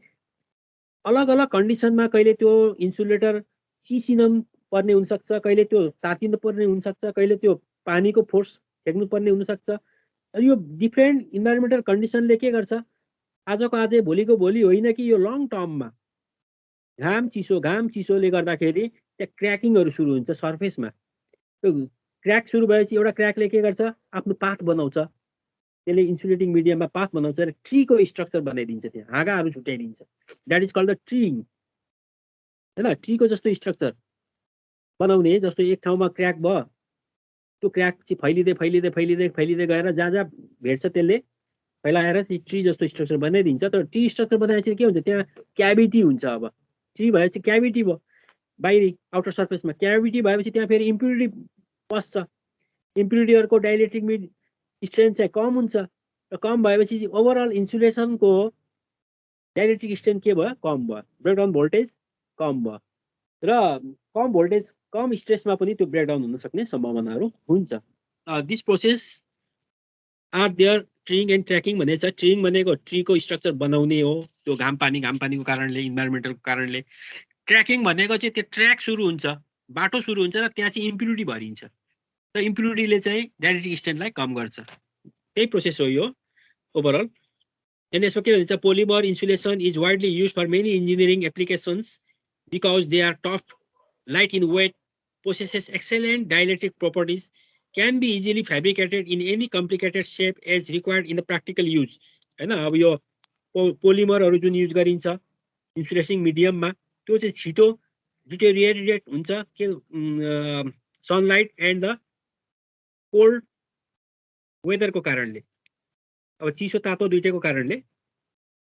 [SPEAKER 1] अलग अलग कन्डिसनमा कहिले त्यो इन्सुलेटर चिसिन पर्ने हुनसक्छ, कहिले त्यो तातिनु पर्ने हुनसक्छ, कहिले त्यो पानीको फोर्स फेक्नु पर्ने हुनसक्छ। यो डिफ्रेन्ट इन्भाइरोमेन्टल कन्डिसनले के गर्छ, आजको आजै भोलिको भोलि होइन कि यो लङ टर्ममा घाम चिसोले गर्दाखेरि त्यहाँ क्र्याकिङहरू सुरु हुन्छ सर्फेसमा। त्यो क्र्याक सुरु भएपछि एउटा क्र्याकले के गर्छ, आफ्नो पाथ बनाउँछ, त्यसले इन्सुलेटिङ मिडियममा पाथ बनाउँछ र ट्रीको स्ट्रक्चर बनाइदिन्छ, त्यहाँ हाँगाहरू छुट्याइदिन्छ। द्याट इज कल्ड द ट्रिङ, होइन? ट्रीको जस्तो स्ट्रक्चर बनाउने, जस्तो एक ठाउँमा क्र्याक भयो, त्यो क्र्याक चाहिँ फैलिँदै गएर जहाँ भेट्छ त्यसले फैलाएर ट्री जस्तो स्ट्रक्चर बनाइदिन्छ। तर ट्री स्ट्रक्चर बनाएपछि के हुन्छ, त्यहाँ क्याभिटी हुन्छ। अब ट्री भएपछि क्याभिटी भयो, बाहिरी आउटर सर्फेसमा क्याभिटी भएपछि त्यहाँ फेरि इम्प्युरिटी पस्छ। इम्प्युरिटीहरूको डाइलेक्ट्रिक स्ट्रेन्थ चाहिँ कम हुन्छ, र कम भएपछि ओभरअल इन्सुलेसनको डाइलेक्ट्रिक स्ट्रेन्थ के भयो, कम भयो, ब्रेकडाउन भोल्टेज कम भयो, र कम भोल्टेज कम स्ट्रेसमा पनि त्यो ब्रेकडाउन हुन सक्ने सम्भावनाहरू हुन्छ। This process are there treeing and tracking भनेको छ। ट्रिङ भनेको ट्रीको स्ट्रक्चर बनाउने हो, त्यो घाम पानीको कारणले, इन्भाइरोमेन्टलको कारणले। ट्र्याकिङ भनेको चाहिँ त्यो ट्र्याक सुरु हुन्छ, बाटो सुरु हुन्छ र त्यहाँ चाहिँ इम्प्युरिटी भरिन्छ, र इम्प्युरिटीले चाहिँ डाइलेक्ट्रिक स्ट्रेन्थलाई कम गर्छ। त्यही प्रोसेस हो यो ओभरअल। अनि यसमा के भन्छ, polymer insulation is widely use for many engineering applications because they are tough, light in weight, possesses excellent dielectric properties, can be easily fabricated in any complicated shape as required in the practical use, हैन? अब यो पोलिमरहरू जुन use गरिन्छ इन्सुलेटिङ मिडियममा, त्यो चाहिँ छिटो deteriorate हुन्छ के सनलाइट एन्ड द कोल्ड वेदरको कारणले। अब चिसो तातो दुईटैको कारणले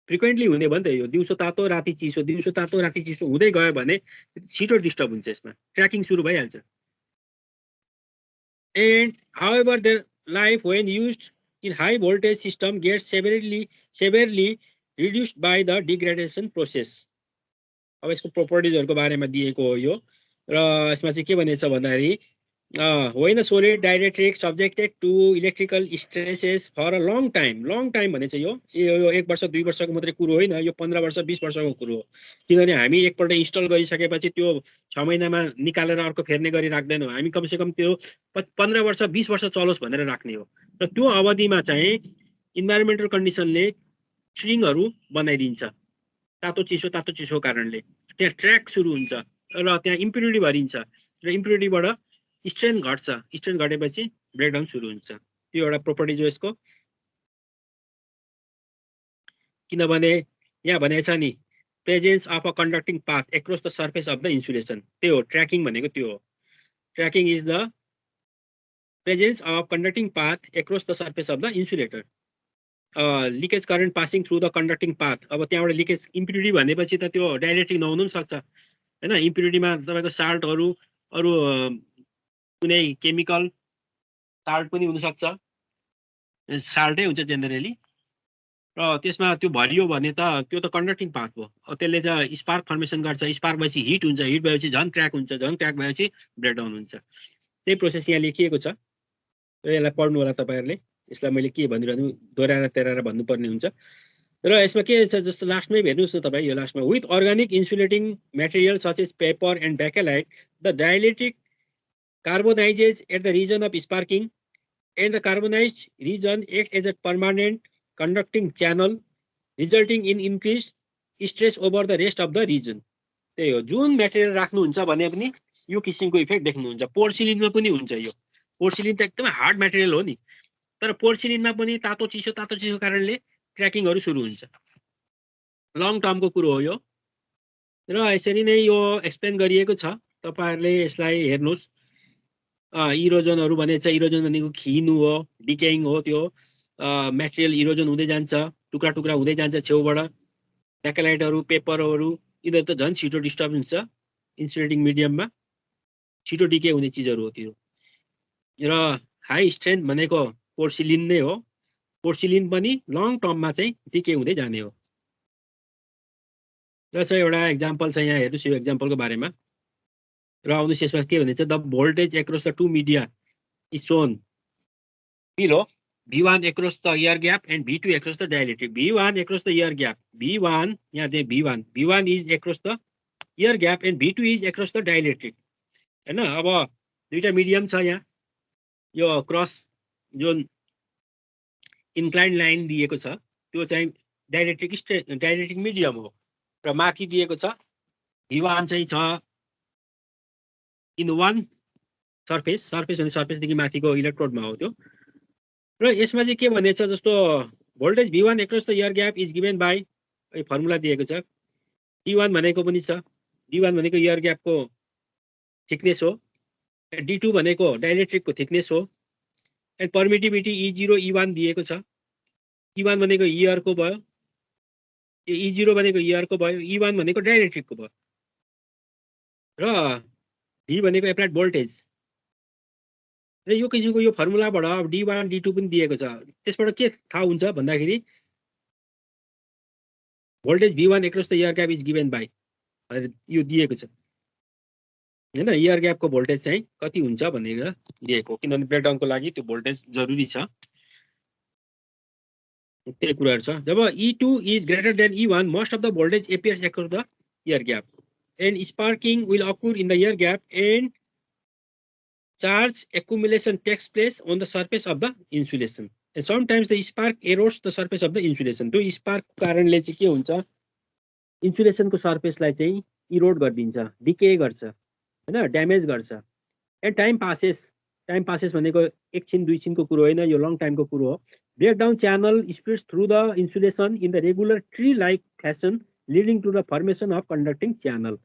[SPEAKER 1] फ्रिक्वेन्टली हुने भयो नि त यो, दिउँसो तातो राति चिसो हुँदै गयो भने छिटो डिस्टर्ब हुन्छ, यसमा ट्र्याकिङ सुरु भइहाल्छ। And however there life when used in high voltage system gets severely reduced by the degradation process. अब यसको प्रोपर्टिजहरूको बारेमा दिएको हो यो, र यसमा चाहिँ के भनेको छ भन्दाखेरि when a solid dielectric subjected to electrical stresses for a long time भने चाहिँ यो 1 वर्ष 2 वर्षको मात्रै कुरो होइन, यो 15 वर्ष 20 वर्षको कुरो हो। किनभने हामी एकपल्ट इन्स्टल गरिसकेपछि त्यो 6 महिनामा निकालेर अर्को फेर्ने गरी राख्दैनौँ, हामी कमसेकम त्यो 15 वर्ष 20 वर्ष चलोस् भनेर राख्ने हो। र त्यो अवधिमा चाहिँ इन्भाइरोमेन्टल कन्डिसनले स्ट्रिङहरू बनाइदिन्छ, तातो चिसो कारणले त्यहाँ ट्र्याक सुरु हुन्छ र त्यहाँ इम्प्युरिटी भरिन्छ, र इम्प्युरिटीबाट स्ट्रेन्थ घट्छ, स्ट्रेन्थ घटेपछि ब्रेकडाउन सुरु हुन्छ। त्यो एउटा प्रोपर्टी जो यसको, किनभने यहाँ भनेको छ नि presence of a conducting path across the surface of the insulation, त्यो हो ट्र्याकिङ भनेको, त्यो हो। Tracking is the presence of conducting path across the surface of the insulator, leakage current passing through the conducting path. अब त्यहाँबाट leakage impurity भनेपछि त त्यो डाइलेक्ट्रिक नहुनु पनि सक्छ, हैन? इम्प्युरिटीमा तपाईँको साल्टहरू, अरू कुनै केमिकल साल्ट पनि हुनसक्छ, साल्टै हुन्छ जेनरली, र त्यसमा त्यो भरियो भने त त्यो त कन्डक्टिङ पाथ हो। त्यसले चाहिँ स्पार्क फर्मेसन गर्छ, स्पार्क भएपछि हिट हुन्छ, हिट भएपछि झन् क्र्याक हुन्छ, झन् क्र्याक भएपछि ब्रेकडाउन हुन्छ। त्यही प्रोसेस यहाँ लेखिएको छ, यसलाई पढ्नु होला तपाईँहरूले। यसलाई मैले के भनिरहनु, दोहोऱ्याएर तेह्राएर भन्नुपर्ने हुन्छ। र यसमा के छ जस्तो लास्टमै हेर्नुहोस् न तपाईँ, यो लास्टमा with organic insulating material such as paper and bakelite the dielectric carbonizes at the region of sparking and the carbonized region acts as a permanent conducting channel resulting in increased stress over the rest of the region। त्यही हो, जुन material राख्नुहुन्छ भने पनि यो किसिमको effect देख्नुहुन्छ। पोर्सिलिनमा पनि हुन्छ यो, पोर्सिलिन त एकदमै हार्ड मेटेरियल हो नि, तर पोर्सिलिनमा पनि तातो चिसो कारणले क्र्याकिङहरू सुरु हुन्छ। लङ टर्मको कुरो हो यो। र यसरी नै यो एक्सप्लेन गरिएको छ, तपाईहरुले यसलाई हेर्नुस्। इरोजनहरु भनेको छ, इरोजन भनेको खिनु हो, डिकेइङ हो, त्यो मटेरियल इरोजन हुँदै जान्छ, टुक्रा टुक्रा हुँदै जान्छ छेउबाट। ब्याकेलाइटहरु, पेपरहरु यिनीहरु त झन् छिटो डिस्टर्ब हुन्छ इन्सुलेटिङ मिडियममा, छिटो डिके हुने चिजहरु हो त्यो। र हाई स्ट्रेन्थ भनेको पोर्सिलिन नै हो। पोर्सिलिन पनि लङ टर्ममा चाहिँ डिके हुँदै जाने हो। र चाहिँ एउटा एक्जाम्पल छ, यहाँ हेर्नुस् यो एक्जाम्पलको बारेमा। र आउनुस् यसमा के भनिन्छ, the voltage across the two media is shown below V1 across the air gap and V2 across the dielectric. V1 across the air gap. V1 यहाँ they V1. V1 is across the air gap and V2 is across the dielectric. हैन, अब दुईटा medium छ यहाँ। यो cross जुन incline line दिएको छ त्यो चाहिँ डाइलेक्ट्रिक मिडियम हो। र माथि दिएको छ V1 चाहिँ छ इन वान सर्फेस भने सर्फेसदेखि माथिको इलेक्ट्रोडमा हो त्यो। र यसमा चाहिँ के भनेछ, जस्तो voltage V1 across the air gap is given by formula दिएको छ। D1 भनेको पनि छ, D1 भनेको एयर ग्यापको थिकनेस हो, D2 भनेको डाइलेक्ट्रिकको थिकनेस हो, एन्ड परमिटिभिटी E0 E1 दिएको छ। E1 भनेको एयरको भयो, E0 भनेको एयरको भयो, E1 भनेको डाइलेक्ट्रिकको भयो। र D भनेको एप्लाइड भोल्टेज। र यो किसिमको यो फर्मुलाबाट अब D1 D2 पनि दिएको छ। त्यसबाट के थाहा हुन्छ भन्दाखेरि voltage V1 across the air gap is given by यो दिएको छ हैन, एयर ग्यापको भोल्टेज चाहिँ कति हुन्छ भनेर दिएको, किनभने ब्रेकडाउनको लागि त्यो भोल्टेज जरुरी छ। त्यही कुराहरु छ। जब E2 is greater than E1, most of the voltage appears across the air gap and sparking will occur in the air gap and charge accumulation takes place on the surface of the insulation and sometimes the spark erodes the surface of the insulation. त्यो spark कारणले चाहिँ के हुन्छ, इन्सुलेसनको सर्फेसलाई चाहिँ इरोड गरिदिन्छ, decay गर्छ हैन, damage गर्छ। एन्ड टाइम पासेस भनेको एकछिन दुई छिनको कुरो होइन, यो लङ टाइमको कुरो हो। Breakdown channel spreads through the insulation in the regular tree like fashion leading to the formation of conducting channel.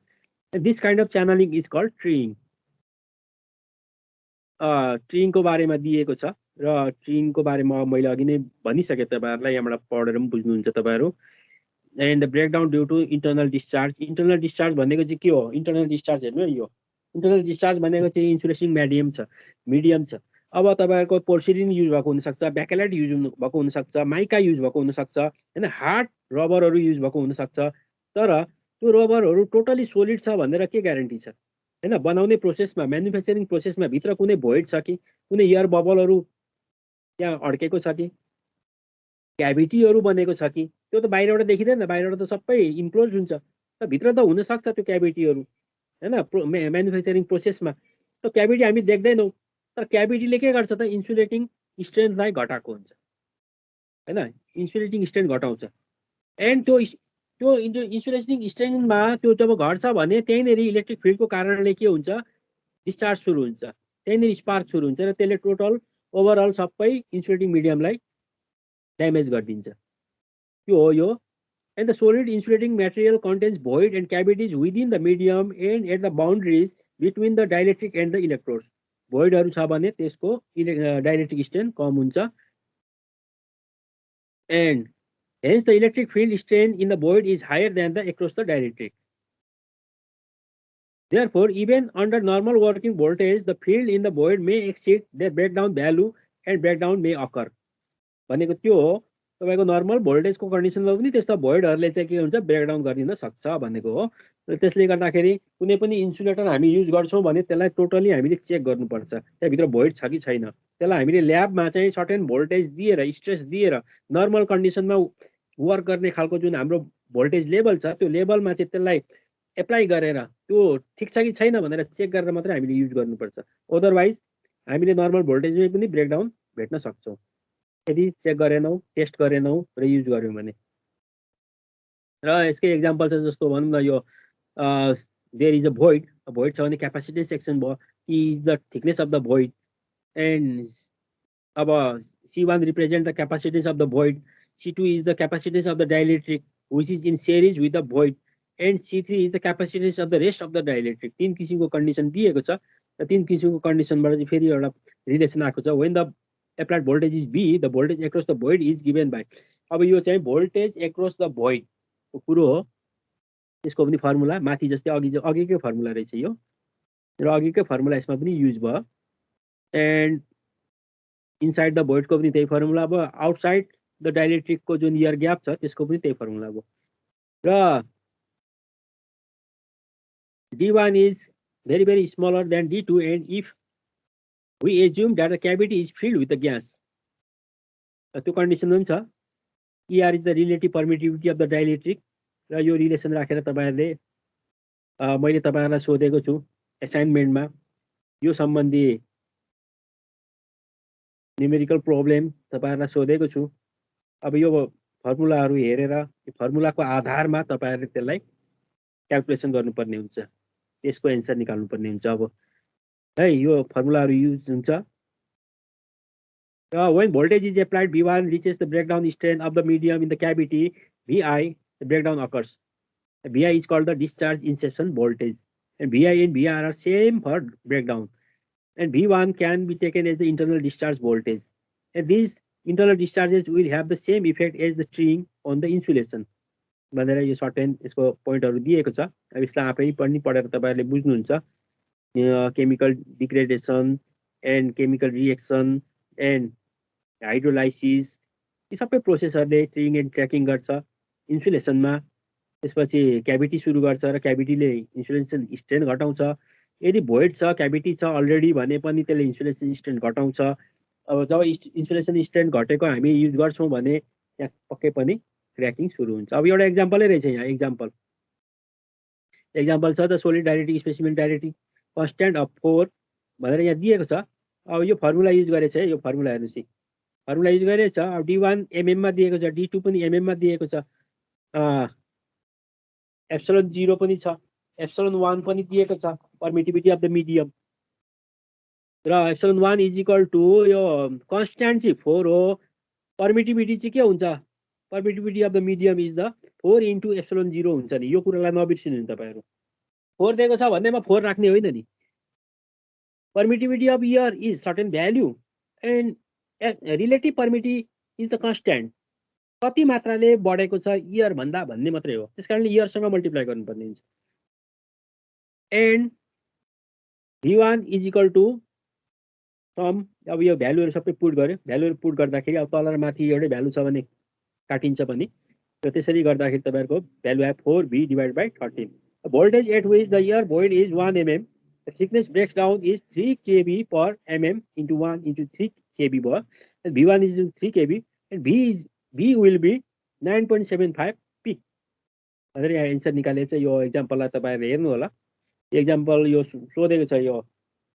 [SPEAKER 1] This kind of channeling is called treeing. ट्रीइङको बारेमा दिएको छ र ट्रीइङको बारेमा मैले अघि नै भनिसकेँ तपाईहरुलाई, यहाँबाट पढेर पनि बुझ्नुहुन्छ तपाईहरु। And breakdown due to internal discharge. Internal discharge भनेको चाहिँ के हो, इन्टरनल डिस्चार्ज हेर्नु है, यो इन्टरनल डिस्चार्ज भनेको चाहिँ इन्सुलेसन मिडियम छ। अब तपाईहरुको पोर्सिलिन युज भएको हुन सक्छ, ब्याकेलाइट युज भएको हुन सक्छ, माइका युज भएको हुन सक्छ हैन, हार्ड रबरहरु युज भएको हुन सक्छ। तर त्यो रबरहरु टोटली सोलिड छ भनेर के ग्यारेन्टी छ हैन, बनाउने प्रोसेसमा, म्यानुफ्याक्चरिङ प्रोसेसमा भित्र कुनै भोइड छ कि, कुनै एयर बबलहरु त्यहाँ अड्केको छ कि, क्याभिटीहरु बनेको छ कि, त्यो त बाहिरबाट देखिदैन, बाहिरबाट त सबै इन्क्लोज हुन्छ, त भित्र त हुन सक्छ त्यो क्याभिटीहरु हैन, म्यानुफ्याक्चरिङ प्रोसेसमा। त्यो क्याभिटी हामी देख्दैनौँ, तर क्याभिटीले के गर्छ त, इन्सुलेटिङ स्ट्रेन्थलाई घटाएको हुन्छ हैन, इन्सुलेटिङ स्ट्रेन्थ घटाउँछ। एन्ड त्यो इन्सुलेटिङ स्ट्रेन्थमा त्यो जब घट्छ भने त्यहीँनेर इलेक्ट्रिक फिल्डको कारणले के हुन्छ, डिस्चार्ज सुरु हुन्छ, त्यहीँनेर स्पार्क सुरु हुन्छ र त्यसले टोटल ओभरअल सबै इन्सुलेटिङ मिडियमलाई ड्यामेज गरिदिन्छ। त्यो हो यो। And the solid insulating material contains void and cavities within the medium and at the boundaries between the dielectric and the electrodes. Voidहरु छ भने त्यसको डाइलेक्ट्रिक स्ट्रेन कम हुन्छ। And hence the electric field strain in the void is higher than the across the dielectric. Therefore, even under normal working voltage, the field in the void may exceed their breakdown value and breakdown may occur. भनेको त्यो हो, तपाईको normal भोल्टेजको कन्डिसनमा पनि त्यस्तो भोइडहरुले चाहिँ के हुन्छ, breakdown गरिदिन सक्छ भनेको हो। र त्यसले गर्दाखेरि कुनै पनि इन्सुलेटर हामी युज गर्छौं भने त्यसलाई टोटली हामीले चेक गर्नुपर्छ, त्यहाँभित्र भोइड छ कि छैन। त्यसलाई हामीले ल्याबमा चाहिँ सर्टेन भोल्टेज दिएर, स्ट्रेस दिएर, नर्मल कन्डिसनमा वर्क गर्ने खालको जुन हाम्रो भोल्टेज लेभल छ त्यो लेभलमा चाहिँ त्यसलाई एप्लाई गरेर त्यो ठिक छ कि छैन भनेर चेक गरेर मात्रै हामीले युज गर्नुपर्छ। अदरवाइज हामीले नर्मल भोल्टेजमै पनि ब्रेकडाउन भेट्न सक्छौं यदि चेक गरेनौ, टेस्ट गरेनौ र युज गर्यौं भने। र यसकै एक्जाम्पल छ, जस्तो भनौं न यो देयर इज अ भोइड छ भने क्यापासिटी सेक्सन भयो, कि the thickness of the void, and अब C1 represent the capacities of the void, C2 is the capacities of the dielectric which is in series with the void, and C3 is the capacitance of the rest of the dielectric. तीन किसिमको condition दिएको छ र तीन किसिमको कन्डिसनबाट चाहिँ फेरि एउटा रिलेसन आएको छ. when the applied voltage is B, the voltage across the void is given by. अब यो चाहिँ voltage across the void को कुरो हो. यसको पनि फर्मुला माथि जस्तै अघिकै फर्मुला रहेछ यो र अघिकै फर्मुला यसमा पनि युज भयो. एन्ड इनसाइड द void को पनि त्यही फर्मुला भयो. आउटसाइड द डाइलेक्ट्रिक को जुन एयर ग्याप छ त्यसको पनि त्यही फर्मुला भयो. र D1 is very very smaller than D2, and if we assume that the cavity is filled with the gas, त्यो कन्डिसन पनि छ. ER is the relative permittivity of the dielectric. र यो रिलेसन राखेर तपाईहरुले मैले तपाईहरुलाई सोधेको छु असाइनमेन्टमा यो सम्बन्धी न्यूमेरिकल प्रब्लम तपाईहरुलाई सोधेको छु. अब यो फर्मुलाहरु हेरेर यो फर्मुलाको आधारमा तपाईहरुले त्यसलाई क्याल्कुलेसन गर्नुपर्ने हुन्छ, त्यसको एन्सर निकाल्नुपर्ने हुन्छ. अब है यो फर्मुलाहरु युज हुन्छ. When voltage is applied, V1 reaches the breakdown strength of the medium in the cavity. Vi, the breakdown occurs. Vi is called the discharge inception voltage, and Vi and Vr are same for breakdown. And V1 can be taken as the internal discharge voltage. And these internal discharges will have the same effect as the string on the insulation. भनेर यो short and यसको पोइन्टहरु दिएको छ. अब यसलाई आफै पनि पढेर तपाईहरुले बुझ्नुहुन्छ. Chemical degradation and chemical reaction and hydrolysis यी सबै प्रोसेसहरुले ट्रिङ एन्ड ट्र्याकिङ गर्छ इन्सुलेसनमा. त्यसपछि क्याभिटी सुरु गर्छ र क्याभिटीले इन्सुलेसन स्ट्रेन्थ घटाउँछ. यदि भोइड छ क्याभिटी छ अलरेडी भने पनि त्यसले इन्सुलेसन स्ट्रेन्थ घटाउँछ. अब जब इन्सुलेसन स्ट्रेन्थ घटेको हामी युज गर्छौं भने यहाँ पक्कै पनि क्रैकिङ सुरु हुन्छ. अब एउटा एक्जाम्पलै रहेछ यहाँ. एक्जाम्पल छ the solid dielectric specimen dielectric constant of 4 भनेर यहाँ दिएको छ. अब यो फर्मुला युज गरेछ है. यो फर्मुला हेर्नुस् है, फर्मुला युज गरेछ. अब D1 mm मा दिएको छ, D2 पनि mm मा दिएको छ, एप्सिलोन 0 पनि छ, एप्सिलोन 1 पनि दिएको छ परमिटिभिटी अफ द मिडियम. र एप्सिलोन 1 इज इक्वल टु यो कन्स्ट्यान्ट चाहिँ 4 हो. परमिटिभिटी चाहिँ के हुन्छ? Permittivity of the medium is the 4 into epsilon 0 हुन्छ नि. यो कुरालाई नबिर्सिनु नि तपाईहरु. 4 दिएको छ भन्नेमा 4 राख्ने होइन नि. Permittivity of air is certain value and relative permittivity is the constant. कति मात्राले बढेको छ एयर भन्दा भन्ने मात्रै हो. त्यसकारणले एयर सँग मल्टिप्लाई गर्नुपर्ने हुन्छ. And V1 is equal to some. अब यो भ्यालुहरु सबै पुट गर्यो. भ्यालुहरु पुट गर्दाखेरि अब तल र माथि एउटै भ्यालु छ भने काटिन्छ पनि. र त्यसरी गर्दाखेरि तपाईहरुको भ्यालु आयो 4V divided by 13. Voltage at which the air void is 1 mm. The thickness breaks down is 3 kb per mm into 1 into 3 kb bar. And V1 is 3 kb and V will be 9.75 p. भनेर यहाँ answer निकालेछ. यो एक्जाम्पललाई तपाईहरुले हेर्नु होला. Example यो सोधेको छ.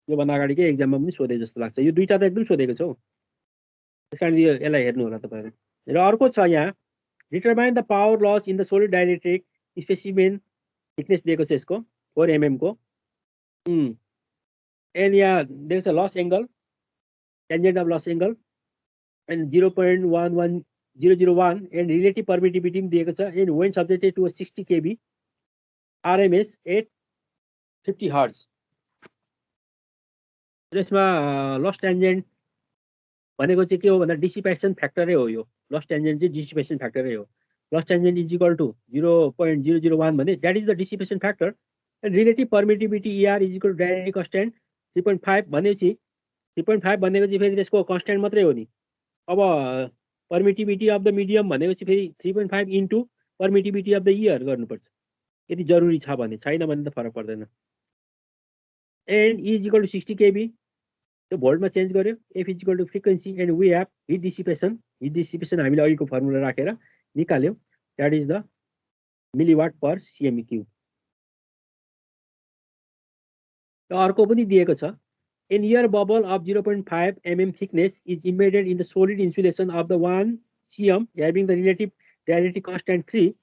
[SPEAKER 1] यो भन्दा अगाडिकै एक्जाममा पनि सोधे जस्तो लाग्छ. यो दुईटा त एकदम सोधेको छ हो. त्यसकारण यसलाई हेर्नु होला तपाईहरु. र अर्को छ यहाँ determine the power loss in the solid dielectric specimen. Thickness दिएको छ यसको 4 mm को. एन्ड यहाँ दिएको छ loss angle, tangent of loss angle and 0.11001 and relative permittivity पनि दिएको छ. And when subjected to 60 kb RMS at 50 hertz. यसमा लस टेन्जेन्ट भनेको चाहिँ के हो भन्दा डिसिपेसन फ्याक्टरै हो. यो लस टेन्जेन्ट चाहिँ डिसिपेसन फ्याक्टरै हो. Loss tangent is equal to 0.001 भने that is the dissipation factor. And relative permittivity ER is equal to dielectric constant 3.5 भनेपछि 3.5 भनेको चाहिँ फेरि त्यसको कन्स्ट्यान्ट मात्रै हो नि. अब परमिटिभिटी अफ द मिडियम भनेको चाहिँ फेरि 3.5 इन्टु परमिटिभिटी अफ द ER गर्नुपर्छ यदि जरुरी छ भने. छैन भने त फरक पर्दैन. And E is equal to 60 kb. त्यो भोल्टमा चेन्ज गर्यो. F is equal to frequency and we have heat dissipation. Heat dissipation हामीले अघिको फर्मुला राखेर निकाल्यौं. That is the milliwatt per CME cube. र अर्को पनि दिएको छ. An air bubble of 0.5 mm thickness is embedded in the solid insulation of the 1 cm having the relative dielectric constant 3.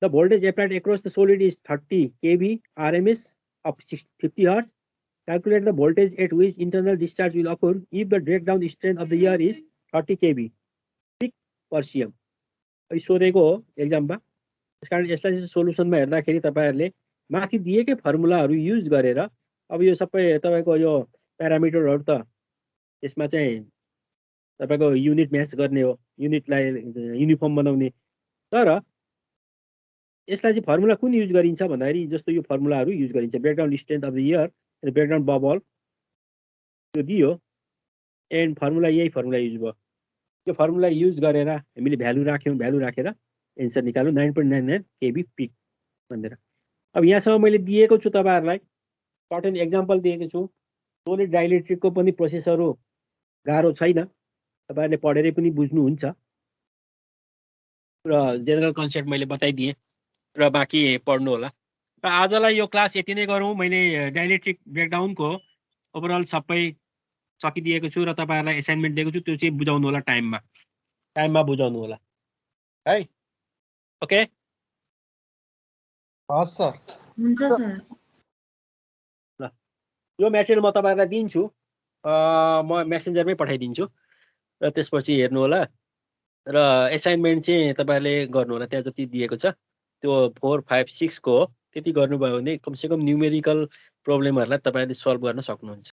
[SPEAKER 1] The voltage applied across the solid is 30 kV RMS of 50 Hz. Calculate the voltage at which internal discharge will occur if the breakdown strength of the air is 30 kV peak per cm. सोधेको हो एक्जाममा. त्यसकारण यसलाई चाहिँ सोलुसनमा हेर्दाखेरि तपाईँहरूले माथि दिएकै फर्मुलाहरू युज गरेर अब यो सबै तपाईँको यो प्यारामिटरहरू त यसमा चाहिँ तपाईँको युनिट म्याच गर्ने हो, युनिटलाई युनिफर्म बनाउने। तर यसलाई चाहिँ फर्मुला कुन युज गरिन्छ भन्दाखेरि जस्तो यो फर्मुलाहरू युज गरिन्छ, breakdown strength of the year, breakdown bubble त्यो दियो एन्ड फर्मुला यही फर्मुला युज भयो। यो फर्मुला युज गरेर हामीले भ्यालु राख्यौँ, भ्यालु राखेर एन्सर निकाल्यौँ 9.99 केबी पिक भनेर। अब यहाँसम्म मैले दिएको छु तपाईँहरूलाई, सर्टेन एक्जाम्पल दिएको छु। सोलिड डाइलेक्ट्रिकको पनि प्रोसेसहरू गाह्रो छैन, तपाईँहरूले पढेरै पनि बुझ्नुहुन्छ र जेनरल कन्सेप्ट मैले बताइदिएँ र बाँकी पढ्नु होला। र आजलाई यो क्लास यति नै गरौँ। मैले डाइलेक्ट्रिक ब्रेकडाउनको ओभरअल सबै सकिदिएको छु र तपाईँहरूलाई एसाइनमेन्ट दिएको छु, त्यो चाहिँ बुझाउनु होला टाइममा बुझाउनु होला है। ओके,
[SPEAKER 2] हस् सर,
[SPEAKER 3] हुन्छ सर।
[SPEAKER 1] ल यो मेटेरियल म तपाईँहरूलाई दिन्छु, म मेसेन्जरमै पठाइदिन्छु र त्यसपछि हेर्नु होला र एसाइनमेन्ट चाहिँ तपाईँहरूले गर्नु होला। त्यहाँ जति दिएको छ त्यो 4, 5, 6 को हो, त्यति गर्नुभयो भने कमसेकम न्युमेरिकल प्रब्लमहरूलाई तपाईँहरूले सल्भ गर्न सक्नुहुन्छ।